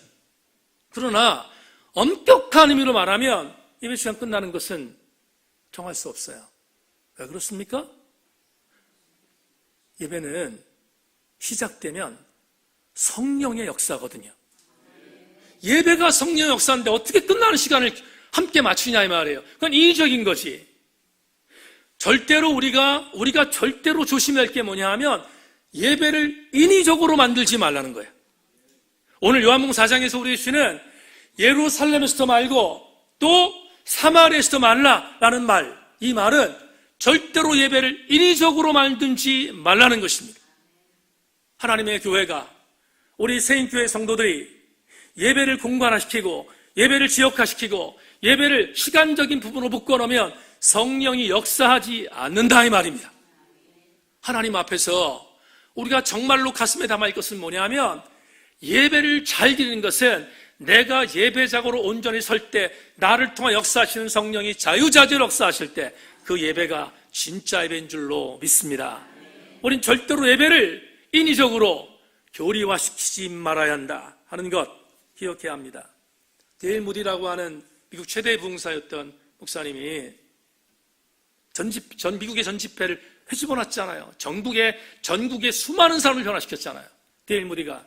그러나 엄격한 의미로 말하면 예배 시간 끝나는 것은 정할 수 없어요. 왜 그렇습니까? 예배는 시작되면 성령의 역사거든요. 예배가 성령의 역사인데 어떻게 끝나는 시간을 함께 맞추냐 이 말이에요. 그건 인위적인 거지. 절대로 우리가 절대로 조심해야 할 게 뭐냐 하면 예배를 인위적으로 만들지 말라는 거예요. 오늘 요한복음 4장에서 우리 예수는 예루살렘에서도 말고 또 사마리아에서도 말라라는 말, 이 말은 절대로 예배를 인위적으로 만들지 말라는 것입니다. 하나님의 교회가, 우리 세인교회 성도들이 예배를 공간화시키고 예배를 지역화시키고 예배를 시간적인 부분으로 묶어놓으면 성령이 역사하지 않는다 이 말입니다. 하나님 앞에서 우리가 정말로 가슴에 담아있을 것은 뭐냐면 예배를 잘 드리는 것은 내가 예배자로 온전히 설 때 나를 통해 역사하시는 성령이 자유자재로 역사하실 때 그 예배가 진짜 예배인 줄로 믿습니다. 우린 절대로 예배를 인위적으로 교리화시키지 말아야 한다 하는 것 기억해야 합니다. 데일 무디라고 하는 미국 최대 부흥사였던 목사님이 미국의 전 집회를 회집어놨잖아요. 전국의 수많은 사람을 변화시켰잖아요. 데일 무디가.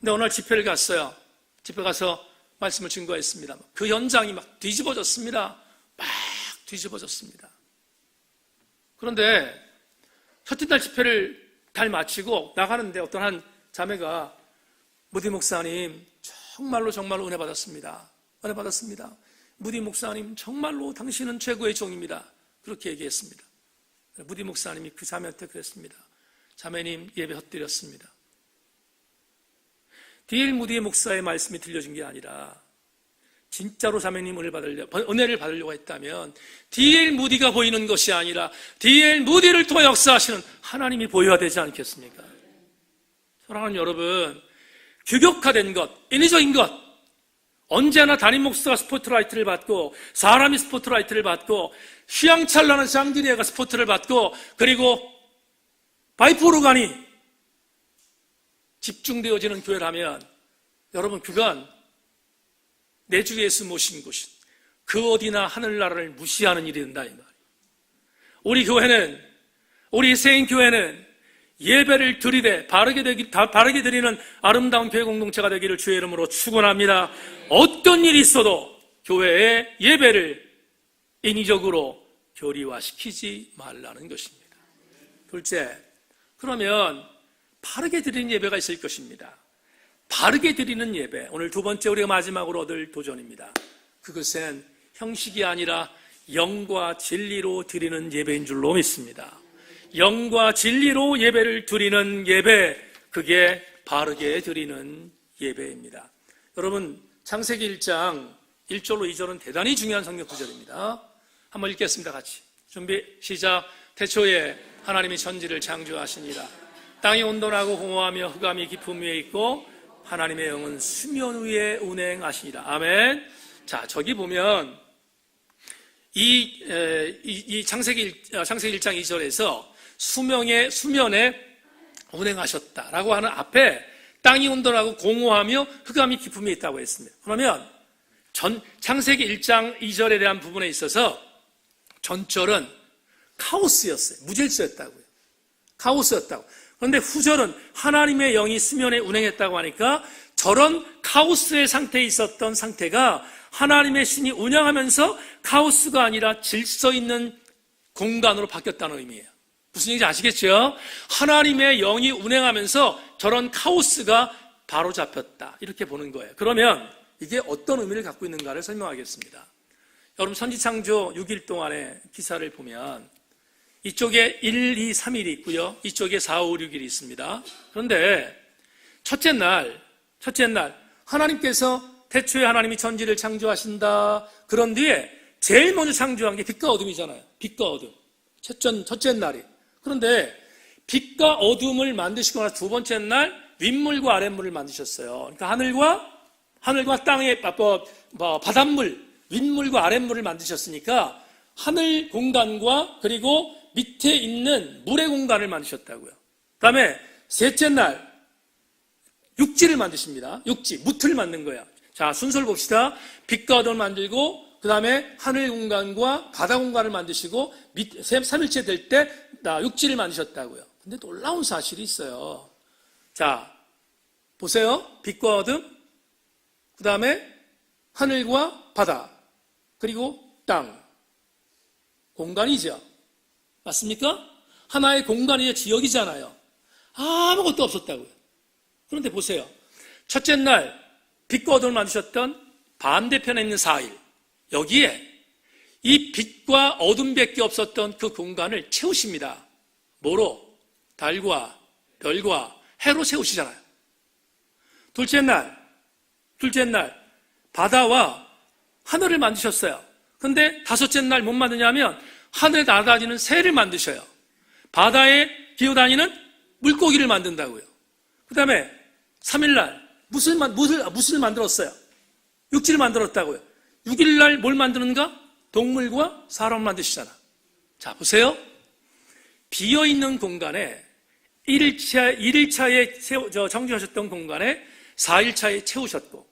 근데 어느 날 집회를 갔어요. 집회 가서 말씀을 증거했습니다. 그 현장이 막 뒤집어졌습니다. 막 뒤집어졌습니다. 그런데 첫째 날 집회를 잘 마치고 나가는데 어떤 한 자매가 무디 목사님 정말로 은혜 받았습니다. 은혜 받았습니다. 무디 목사님 정말로 당신은 최고의 종입니다. 그렇게 얘기했습니다. 무디 목사님이 그 자매한테 그랬습니다. 자매님 예배 헛드렸습니다. D.L. 무디의 목사의 말씀이 들려준 게 아니라 진짜로 자매님 은혜를 받으려고 했다면 D.L. 무디가 보이는 것이 아니라 D.L. 무디를 통해 역사하시는 하나님이 보여야 되지 않겠습니까? 사랑하는 여러분, 규격화된 것, 인위적인 것, 언제나 담임 목사가 스포트라이트를 받고 사람이 스포트라이트를 받고 휘황찬란한 샹드리아가 스포트를 받고 그리고 파이프 오르간이 집중되어지는 교회라면 여러분 그건 내 주 예수 모신 곳이 그 어디나 하늘나라를 무시하는 일이 된다 이 말이에요. 우리 교회는, 우리 세인교회는 예배를 드리되 바르게 드리는 아름다운 교회 공동체가 되기를 주의 이름으로 축원합니다. 어떤 일이 있어도 교회의 예배를 인위적으로 교리화시키지 말라는 것입니다. 둘째, 그러면 바르게 드리는 예배가 있을 것입니다. 바르게 드리는 예배, 오늘 두 번째 우리가 마지막으로 얻을 도전입니다. 그것은 형식이 아니라 영과 진리로 드리는 예배인 줄로 믿습니다. 영과 진리로 예배를 드리는 예배, 그게 바르게 드리는 예배입니다. 여러분, 창세기 1장 1절로 2절은 대단히 중요한 성경 구절입니다. 한번 읽겠습니다. 같이 준비 시작. 태초에 하나님이 천지를 창조하시니라. 땅이 온돈하고 공허하며 흑암이 깊음 위에 있고 하나님의 영은 수면 위에 운행하시니라. 아멘. 자, 저기 보면 이 창세기 1장 2절에서 수면에 운행하셨다라고 하는 앞에 땅이 온돈하고 공허하며 흑암이 깊음에 있다고 했습니다. 그러면 창세기 1장 2절에 대한 부분에 있어서 전절은 카오스였어요. 무질서였다고요. 카오스였다고. 그런데 후절은 하나님의 영이 수면에 운행했다고 하니까 저런 카오스의 상태에 있었던 상태가 하나님의 신이 운영하면서 카오스가 아니라 질서 있는 공간으로 바뀌었다는 의미예요. 무슨 얘기인지 아시겠죠? 하나님의 영이 운행하면서 저런 카오스가 바로 잡혔다. 이렇게 보는 거예요. 그러면 이게 어떤 의미를 갖고 있는가를 설명하겠습니다. 여러분 선지창조 6일 동안의 기사를 보면 이쪽에 1, 2, 3일이 있고요. 이쪽에 4, 5, 6일이 있습니다. 그런데 첫째 날 하나님께서 태초에 하나님이 천지를 창조하신다. 그런 뒤에 제일 먼저 창조한 게 빛과 어둠이잖아요. 빛과 어둠. 첫째 날이. 그런데 빛과 어둠을 만드시고 나서 두 번째 날 윗물과 아랫물을 만드셨어요. 그러니까 하늘과 땅의 바닷물, 윗물과 아랫물을 만드셨으니까 하늘 공간과 그리고 밑에 있는 물의 공간을 만드셨다고요. 그 다음에 셋째 날 육지를 만드십니다. 육지, 무틀을 만든 거야. 자, 순서를 봅시다. 빛과 어둠을 만들고 그 다음에 하늘 공간과 바다 공간을 만드시고 3일째 될 때 육지를 만드셨다고요. 근데 놀라운 사실이 있어요. 자, 보세요. 빛과 어둠, 그 다음에 하늘과 바다, 그리고 땅. 공간이죠. 맞습니까? 하나의 공간이죠. 지역이잖아요. 아무것도 없었다고요. 그런데 보세요. 첫째 날 빛과 어둠을 만드셨던 반대편에 있는 4일. 여기에 이 빛과 어둠밖에 없었던 그 공간을 채우십니다. 뭐로? 달과 별과 해로 채우시잖아요. 둘째 날 바다와 하늘을 만드셨어요. 근데 다섯째 날 못 만드냐면 하늘에 날아다니는 새를 만드셔요. 바다에 기어다니는 물고기를 만든다고요. 그 다음에 3일날 무엇을 만들었어요? 육지를 만들었다고요. 6일날 뭘 만드는가? 동물과 사람을 만드시잖아. 자, 보세요. 비어있는 공간에 1일차에 정지하셨던 공간에 4일차에 채우셨고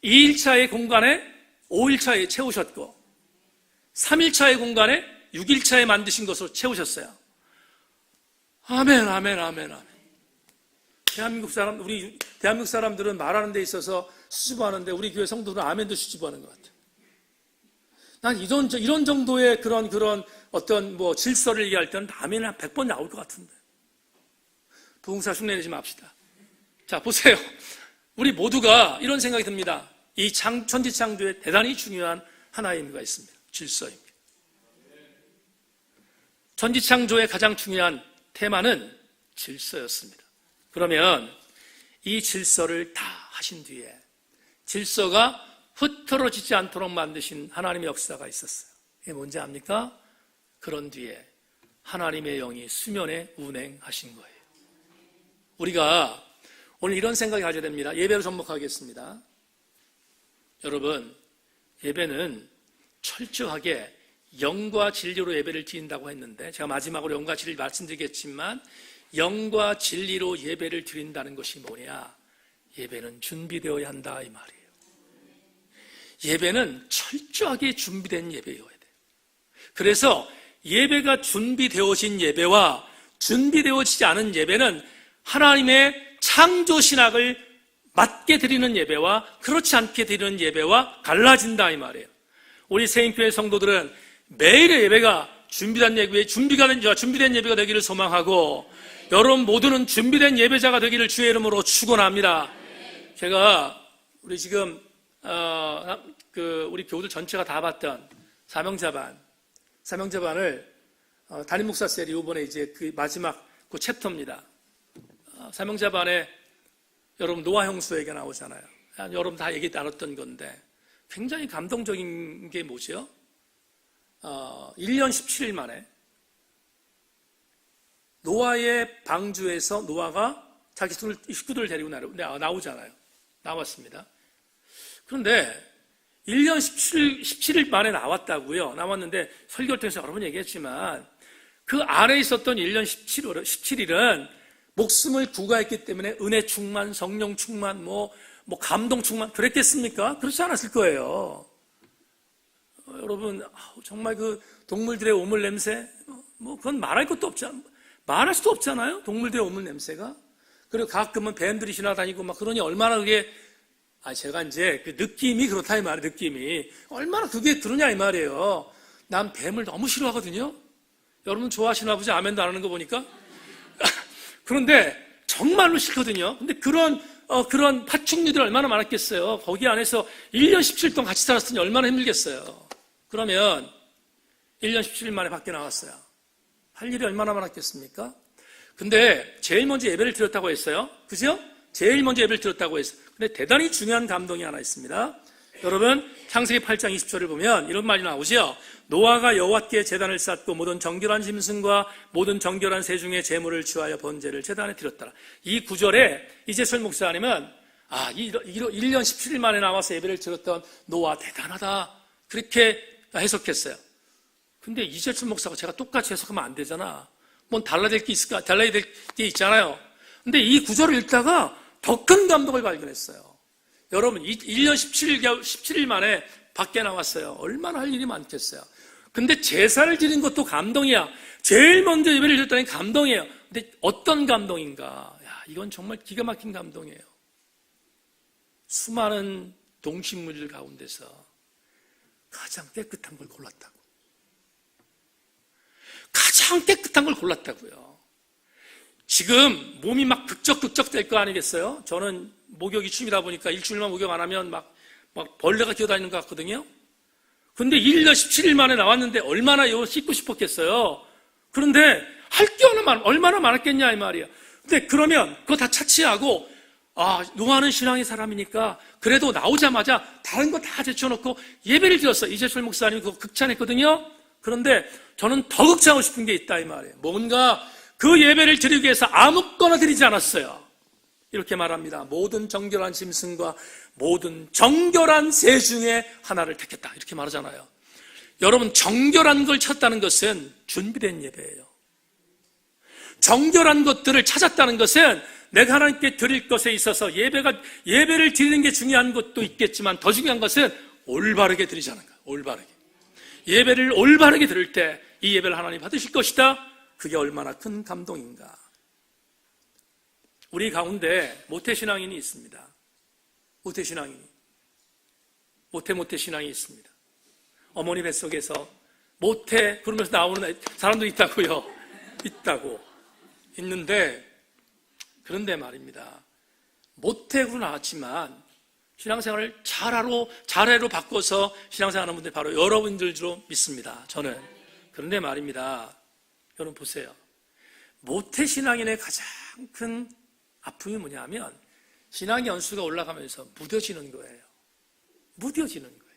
2일차의 공간에 5일차에 채우셨고 3일차의 공간에 6일차에 만드신 것으로 채우셨어요. 아멘. 우리 대한민국 사람들은 말하는 데 있어서 수줍어하는데 우리 교회 성도들은 아멘도 수줍어하는 것 같아요. 난 이런 정도의 그런 어떤 질서를 얘기할 때는 아멘이 한 100번 나올 것 같은데. 부흥사 흉내내지 맙시다. 자, 보세요. 우리 모두가 이런 생각이 듭니다. 이 천지창조에 대단히 중요한 하나의 의미가 있습니다. 질서입니다. 천지창조의 가장 중요한 테마는 질서였습니다. 그러면 이 질서를 다 하신 뒤에 질서가 흐트러지지 않도록 만드신 하나님의 역사가 있었어요. 이게 뭔지 압니까? 그런 뒤에 하나님의 영이 수면에 운행하신 거예요. 우리가 오늘 이런 생각이 가져야 됩니다. 예배로 접목하겠습니다. 여러분, 예배는 철저하게 영과 진리로 예배를 드린다고 했는데 제가 마지막으로 영과 진리를 말씀드리겠지만 영과 진리로 예배를 드린다는 것이 뭐냐? 예배는 준비되어야 한다 이 말이에요. 예배는 철저하게 준비된 예배여야 돼요. 그래서 예배가 준비되어진 예배와 준비되어지지 않은 예배는 하나님의 창조 신학을 맞게 드리는 예배와 그렇지 않게 드리는 예배와 갈라진다 이 말이에요. 우리 세인교회 성도들은 매일의 예배가 준비된 예배가 되기를 소망하고 여러분 모두는 준비된 예배자가 되기를 주의 이름으로 축원합니다. 제가 우리 지금 우리 교우들 전체가 다 봤던 사명자반을 담임 목사 셀이 이번에 이제 그 마지막 그 챕터입니다. 사명자반에 여러분 노아 형수에게 나오잖아요. 여러분 다 얘기 나눴던 건데 굉장히 감동적인 게 뭐죠? 1년 17일 만에 노아의 방주에서 노아가 자기 식구들을 데리고 나오잖아요. 나왔습니다. 그런데 1년 17일 만에 나왔다고요. 나왔는데 설교를 통해서 여러 번 얘기했지만 그 안에 있었던 1년 17일은 목숨을 구가했기 때문에 은혜 충만, 성령 충만, 뭐 감동 충만 그랬겠습니까? 그렇지 않았을 거예요. 여러분 정말 그 동물들의 오물 냄새 그건 말할 수도 없잖아요. 동물들의 오물 냄새가. 그리고 가끔은 뱀들이 지나다니고 막 그러니 얼마나 그게 제가 이제 그 느낌이 그렇다 이 말이에요. 느낌이 얼마나 그게 그러냐 이 말이에요. 난 뱀을 너무 싫어하거든요. 여러분 좋아하시나 보지? 아멘도 안 하는 거 보니까. 그런데 정말로 싫거든요. 근데 그런 파충류들이 얼마나 많았겠어요. 거기 안에서 1년 17일 동안 같이 살았으니 얼마나 힘들겠어요. 그러면 1년 17일 만에 밖에 나왔어요. 할 일이 얼마나 많았겠습니까? 근데 제일 먼저 예배를 드렸다고 했어요. 그죠? 제일 먼저 예배를 드렸다고 했어요. 근데 대단히 중요한 감동이 하나 있습니다. 여러분 창세기 8장 20절을 보면 이런 말이 나오죠. 노아가 여호와께 제단을 쌓고 모든 정결한 짐승과 모든 정결한 새 중에 제물을 취하여 번제를 제단에 드렸더라. 이 구절에 이재철 목사님은 1년 17일 만에 나와서 예배를 드렸던 노아 대단하다 그렇게 해석했어요. 근데 이재철 목사가 제가 똑같이 해석하면 안 되잖아. 뭔 달라야 될 게 있잖아요. 근데 이 구절을 읽다가 더 큰 감동을 발견했어요. 여러분 1년 17일 만에 밖에 나왔어요. 얼마나 할 일이 많겠어요. 근데 제사를 드린 것도 감동이야. 제일 먼저 예배를 드렸다니 감동이에요. 근데 어떤 감동인가? 이건 정말 기가 막힌 감동이에요. 수많은 동식물들 가운데서 가장 깨끗한 걸 골랐다고. 가장 깨끗한 걸 골랐다고요. 지금 몸이 막 극적 될 거 아니겠어요? 저는 목욕이 취미다 보니까 일주일만 목욕 안 하면 막 벌레가 기어다니는 것 같거든요. 근데 1년 17일 만에 나왔는데 얼마나 이거 씻고 싶었겠어요. 그런데 할 게 얼마나 많았겠냐 이 말이에요. 근데 그러면 그거 다 차치하고 노아는 신앙의 사람이니까 그래도 나오자마자 다른 거 다 제쳐놓고 예배를 드렸어요. 이재철 목사님이 그거 극찬했거든요. 그런데 저는 더 극찬하고 싶은 게 있다 이 말이에요. 뭔가 그 예배를 드리기 위해서 아무거나 드리지 않았어요. 이렇게 말합니다. 모든 정결한 짐승과 모든 정결한 새 중에 하나를 택했다. 이렇게 말하잖아요. 여러분 정결한 걸 찾다는 것은 준비된 예배예요. 정결한 것들을 찾았다는 것은 내가 하나님께 드릴 것에 있어서 예배를 드리는 게 중요한 것도 있겠지만 더 중요한 것은 올바르게 드리자는 거예요. 올바르게. 예배를 올바르게 드릴 때 이 예배를 하나님 받으실 것이다. 그게 얼마나 큰 감동인가. 우리 가운데 모태신앙인이 있습니다. 모태신앙인이. 모태신앙이 있습니다. 어머니 뱃속에서 모태 그러면서 나오는 사람도 있다고요. 있는데 그런데 말입니다. 모태로 나왔지만 신앙생활을 잘해로 바꿔서 신앙생활하는 분들 바로 여러분들 로 믿습니다. 저는. 그런데 말입니다. 여러분 보세요. 모태신앙인의 가장 큰 아픔이 뭐냐면 신앙의 연수가 올라가면서 무뎌지는 거예요. 무뎌지는 거예요.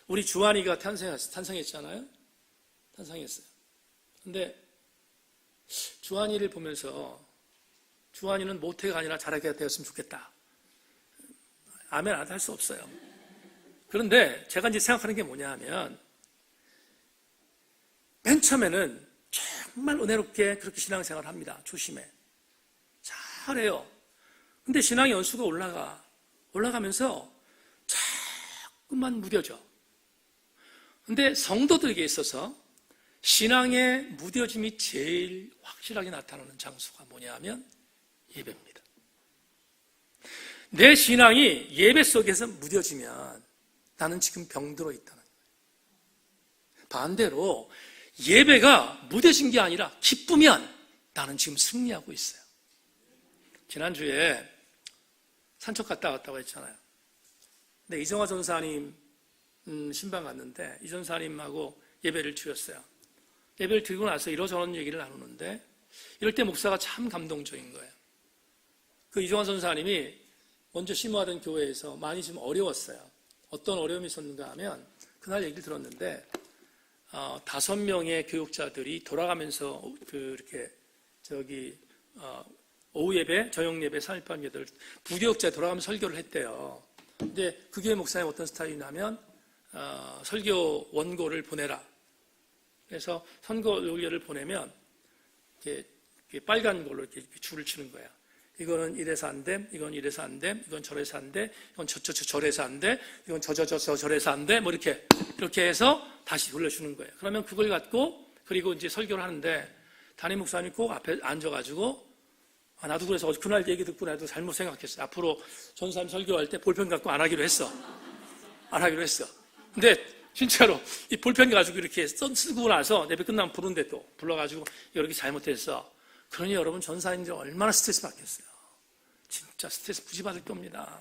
우리 주한이가 탄생했잖아요. 탄생했어요. 근데 주한이를 보면서 주한이는 모태가 아니라 자라게 되었으면 좋겠다. 아멘 안 할 수 없어요. 그런데 제가 이제 생각하는 게 뭐냐 하면 맨 처음에는 정말 은혜롭게 그렇게 신앙생활을 합니다. 조심해. 잘해요. 근데 신앙의 연수가 올라가면서 자꾸만 무뎌져. 근데 성도들에게 있어서 신앙의 무뎌짐이 제일 확실하게 나타나는 장소가 뭐냐 하면 예배입니다. 내 신앙이 예배 속에서 무뎌지면 나는 지금 병들어 있다는 거예요. 반대로 예배가 무뎌진 게 아니라 기쁘면 나는 지금 승리하고 있어요. 지난주에 산책 갔다 왔다고 했잖아요. 근데 이정화 전사님 신방 갔는데 이 전사님하고 예배를 드렸어요. 예배를 드리고 나서 이러저런 얘기를 나누는데 이럴 때 목사가 참 감동적인 거예요. 그 이정화 전사님이 먼저 심호하던 교회에서 많이 좀 어려웠어요. 어떤 어려움이 있었는가 하면 그날 얘기를 들었는데 5명의 교육자들이 돌아가면서 오후 예배, 저녁 예배, 3일밤 예배를 부교육자에 돌아가면서 설교를 했대요. 근데 그 교회 목사님 어떤 스타일이냐면 설교 원고를 보내라. 그래서 선거 요리를 보내면 이렇게 빨간 걸로 이렇게 줄을 치는 거야. 이거는 이래서 안 됨, 이건 이래서 안 됨, 이건 저래서 안 돼, 이건 저래서 안 돼, 이건 저래서 안 돼, 뭐 이렇게 해서 다시 돌려주는 거예요. 그러면 그걸 갖고 그리고 이제 설교를 하는데 담임 목사님이 꼭 앞에 앉아가지고 나도 그래서 그날 얘기 듣고 나도 잘못 생각했어요. 앞으로 전사님 설교할 때 볼펜 갖고 안 하기로 했어. 근데 진짜로 이 볼펜 가지고 이렇게 쓰고 나서 예배 끝나면 부른데 또 불러가지고 이렇게 잘못했어. 그러니 여러분 전사님들 얼마나 스트레스 받겠어요. 진짜 스트레스 무지 받을 겁니다.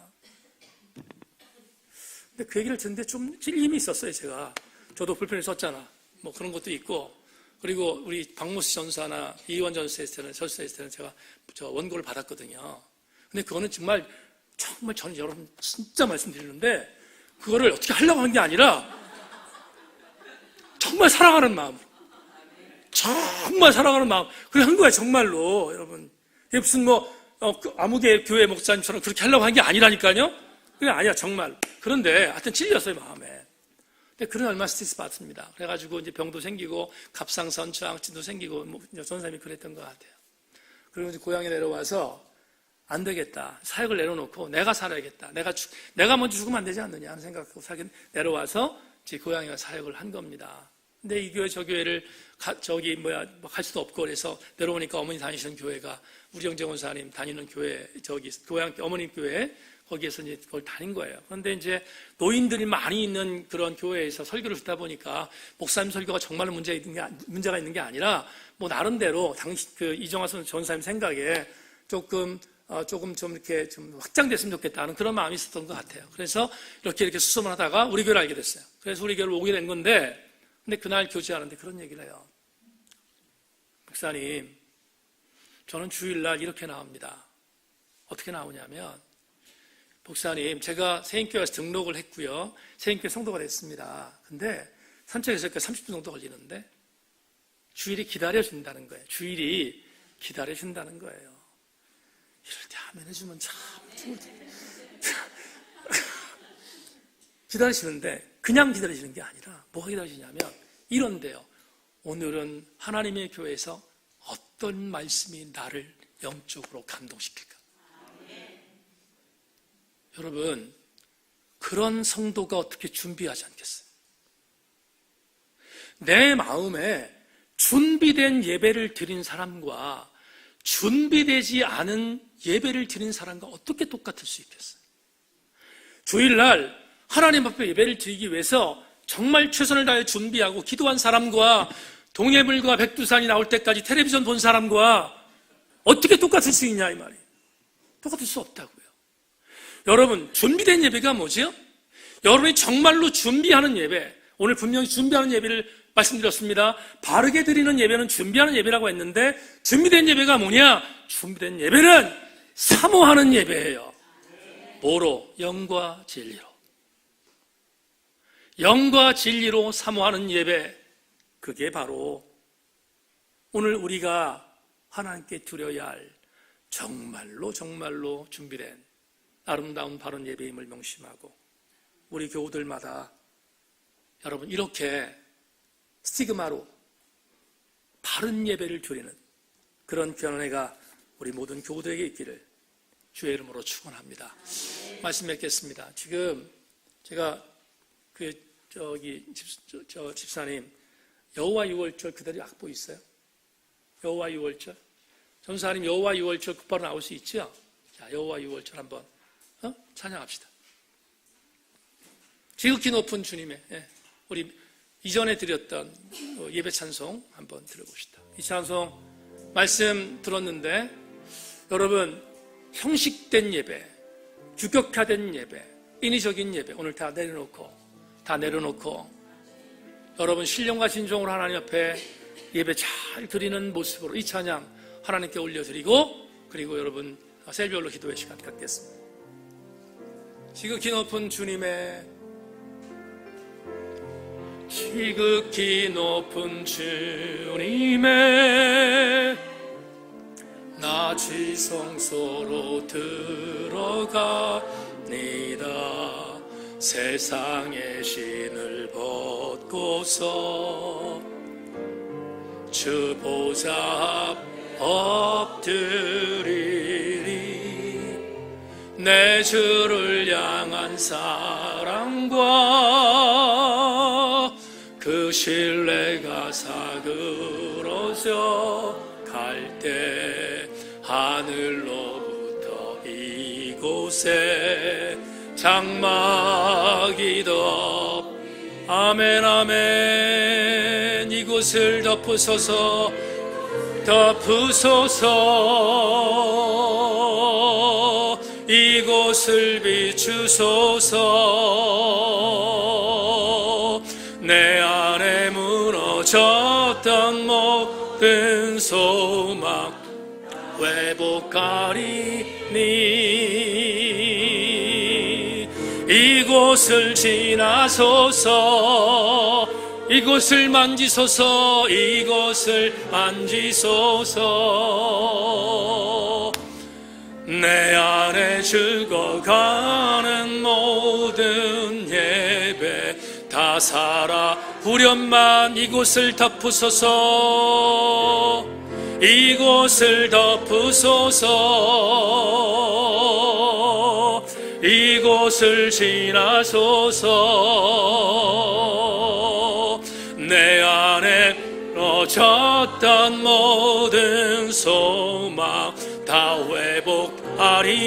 근데 그 얘기를 듣는데 좀 찔림이 있었어요. 저도 볼펜을 썼잖아. 뭐 그런 것도 있고 그리고 우리 박모씨 전사나 이원 전사했을 때는 제가 원고를 받았거든요. 근데 그거는 정말 저는 여러분 진짜 말씀드리는데 그거를 어떻게 하려고 한 게 아니라 정말 사랑하는 마음으로 그래 한 거야 정말로. 여러분 이게 무슨 아무개 교회 목사님처럼 그렇게 하려고 한 게 아니라니까요. 그게 아니야 정말. 그런데 하여튼 찔렸어요 마음에. 근데 그런 얼마 스트레스 받습니다. 그래가지고 이제 병도 생기고 갑상선 저항증도 생기고 전사님이 그랬던 것 같아요. 그리고 이제 고향에 내려와서 안 되겠다. 사역을 내려놓고 내가 살아야겠다. 내가 먼저 죽으면 안 되지 않느냐 하는 생각하고 내려와서 제 고향에 가서 사역을 한 겁니다. 근데 이 교회 저 교회를 갈 수도 없고 그래서 내려오니까 어머니 다니시는 교회가 우리 영재 권사님 다니는 교회 고향 어머님 교회 거기에서 이제 그걸 다닌 거예요. 그런데 이제 노인들이 많이 있는 그런 교회에서 설교를 듣다 보니까 목사님 설교가 정말로 문제가 있는 게 아니라 나름대로 이정화 전사님 생각에 조금 좀 이렇게 좀 확장됐으면 좋겠다는 그런 마음이 있었던 것 같아요. 그래서 이렇게 수습을 하다가 우리 교회를 알게 됐어요. 그래서 우리 교회를 오게 된 건데, 근데 그날 교제하는데 그런 얘기를 해요. 목사님, 저는 주일날 이렇게 나옵니다. 어떻게 나오냐면, 목사님, 제가 세인교회 가서 등록을 했고요. 세인교회 성도가 됐습니다. 근데 산책에서 30분 정도 걸리는데 주일이 기다려준다는 거예요. 이럴 때 하면 해주면 참 좋을 텐데. 기다리시는데 그냥 기다리시는 게 아니라 뭐가 기다리시냐면 이런데요. 오늘은 하나님의 교회에서 어떤 말씀이 나를 영적으로 감동시킬까? 여러분, 그런 성도가 어떻게 준비하지 않겠어요? 내 마음에 준비된 예배를 드린 사람과 준비되지 않은 예배를 드린 사람과 어떻게 똑같을 수 있겠어요? 주일날 하나님 앞에 예배를 드리기 위해서 정말 최선을 다해 준비하고 기도한 사람과 동해물과 백두산이 나올 때까지 텔레비전 본 사람과 어떻게 똑같을 수 있냐 이 말이에요. 똑같을 수 없다고요. 여러분, 준비된 예배가 뭐죠? 여러분이 정말로 준비하는 예배, 오늘 분명히 준비하는 예배를 말씀드렸습니다. 바르게 드리는 예배는 준비하는 예배라고 했는데 준비된 예배가 뭐냐? 준비된 예배는 사모하는 예배예요. 뭐로? 영과 진리로. 영과 진리로 사모하는 예배, 그게 바로 오늘 우리가 하나님께 드려야 할 정말로 준비된 아름다운 바른 예배임을 명심하고 우리 교우들마다 여러분 이렇게 스티그마로 바른 예배를 드리는 그런 귀한 은혜가 우리 모든 교우들에게 있기를 주의 이름으로 축원합니다. 말씀 맺겠습니다. 지금 제가 집사님 여호와 유월절 그대로 악보 있어요? 여호와 유월절 전사님 여호와 유월절 곧바로 나올 수 있죠? 자, 여호와 유월절 한번 찬양합시다. 지극히 높은 주님의 우리 이전에 드렸던 예배 찬송 한번 들어봅시다. 이 찬송 말씀 들었는데 여러분 형식된 예배, 규격화된 예배, 인위적인 예배 오늘 다 내려놓고 여러분 신령과 진정으로 하나님 앞에 예배 잘 드리는 모습으로 이 찬양 하나님께 올려드리고 그리고 여러분 셀별로 기도의 시간 갖겠습니다. 지극히 높은 주님의 지극히 높은 주님의 나 지성소로 들어가니다. 세상의 신을 벗고서 주 보좌 앞 엎드리리. 내 주를 향한 사랑과 그 신뢰가 사그러져 갈 때 하늘로부터 이곳에 장막이 덮 아멘 아멘. 이곳을 덮으소서 덮으소서. 이곳을 비추소서. 내 안에 무너졌던 모든 소망 회복하리니. 이곳을 지나소서. 이곳을 만지소서. 이곳을 만지소서. 내 안에 죽어가는 모든 예배 다 살아 후련만 이곳을 덮으소서. 이곳을 덮으소서. 이곳을 지나소서. 내 안에 넘어졌던 모든 소망 다 회복하리니.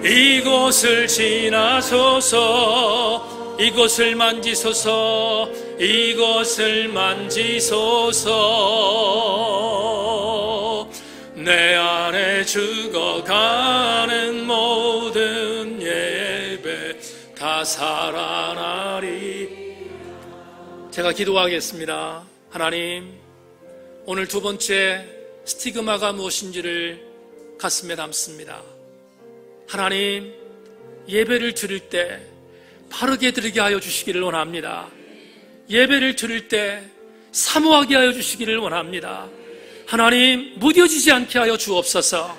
이곳을 지나소서. 이곳을 만지소서. 이곳을 만지소서. 내 안에 죽어가는 모든 예배 다 살아나리. 제가 기도하겠습니다. 하나님, 오늘 두 번째 스티그마가 무엇인지를 가슴에 담습니다. 하나님, 예배를 드릴 때 바르게 드리게 하여 주시기를 원합니다. 예배를 드릴 때 사모하게 하여 주시기를 원합니다. 하나님, 무뎌지지 않게 하여 주옵소서.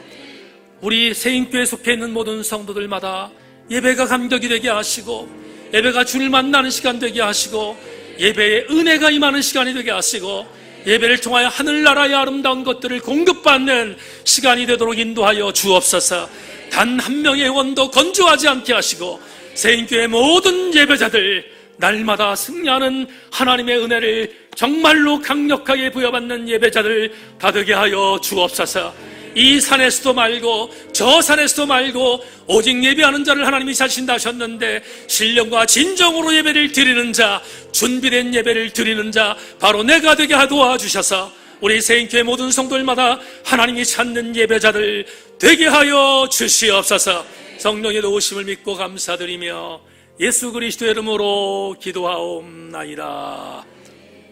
우리 새인교회에 속해 있는 모든 성도들마다 예배가 감격이 되게 하시고, 예배가 주를 만나는 시간 되게 하시고, 예배에 은혜가 임하는 시간이 되게 하시고, 예배를 통하여 하늘나라의 아름다운 것들을 공급받는 시간이 되도록 인도하여 주옵소서. 단 한 명의 원도 건조하지 않게 하시고, 새인교회 모든 예배자들 날마다 승리하는 하나님의 은혜를 정말로 강력하게 부여받는 예배자들 다 되게 하여 주옵소서. 이 산에서도 말고 저 산에서도 말고 오직 예배하는 자를 하나님이 자신다 하셨는데, 신령과 진정으로 예배를 드리는 자, 준비된 예배를 드리는 자 바로 내가 되게 도와주셔서 우리 새인교회 모든 성도들마다 하나님이 찾는 예배자들 되게 하여 주시옵소서. 성령의 도우심을 믿고 감사드리며 예수 그리스도의 이름으로 기도하옵나이다.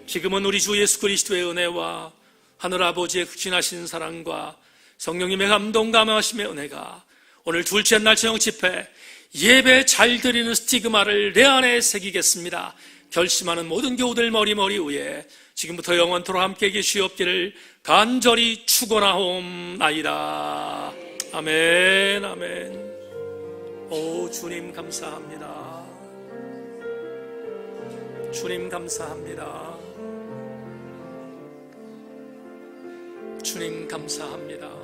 지금은 우리 주 예수 그리스도의 은혜와 하늘아버지의 극진하신 사랑과 성령님의 감동 감화하심의 은혜가 오늘 둘째 날 저녁 집회 예배 잘 드리는 스티그마를 내 안에 새기겠습니다. 결심하는 모든 교우들 머리 위에 지금부터 영원토록 함께 계시옵기를 간절히 축원하옵나이다. 아멘 아멘. 오 주님 감사합니다. 주님 감사합니다. 주님 감사합니다.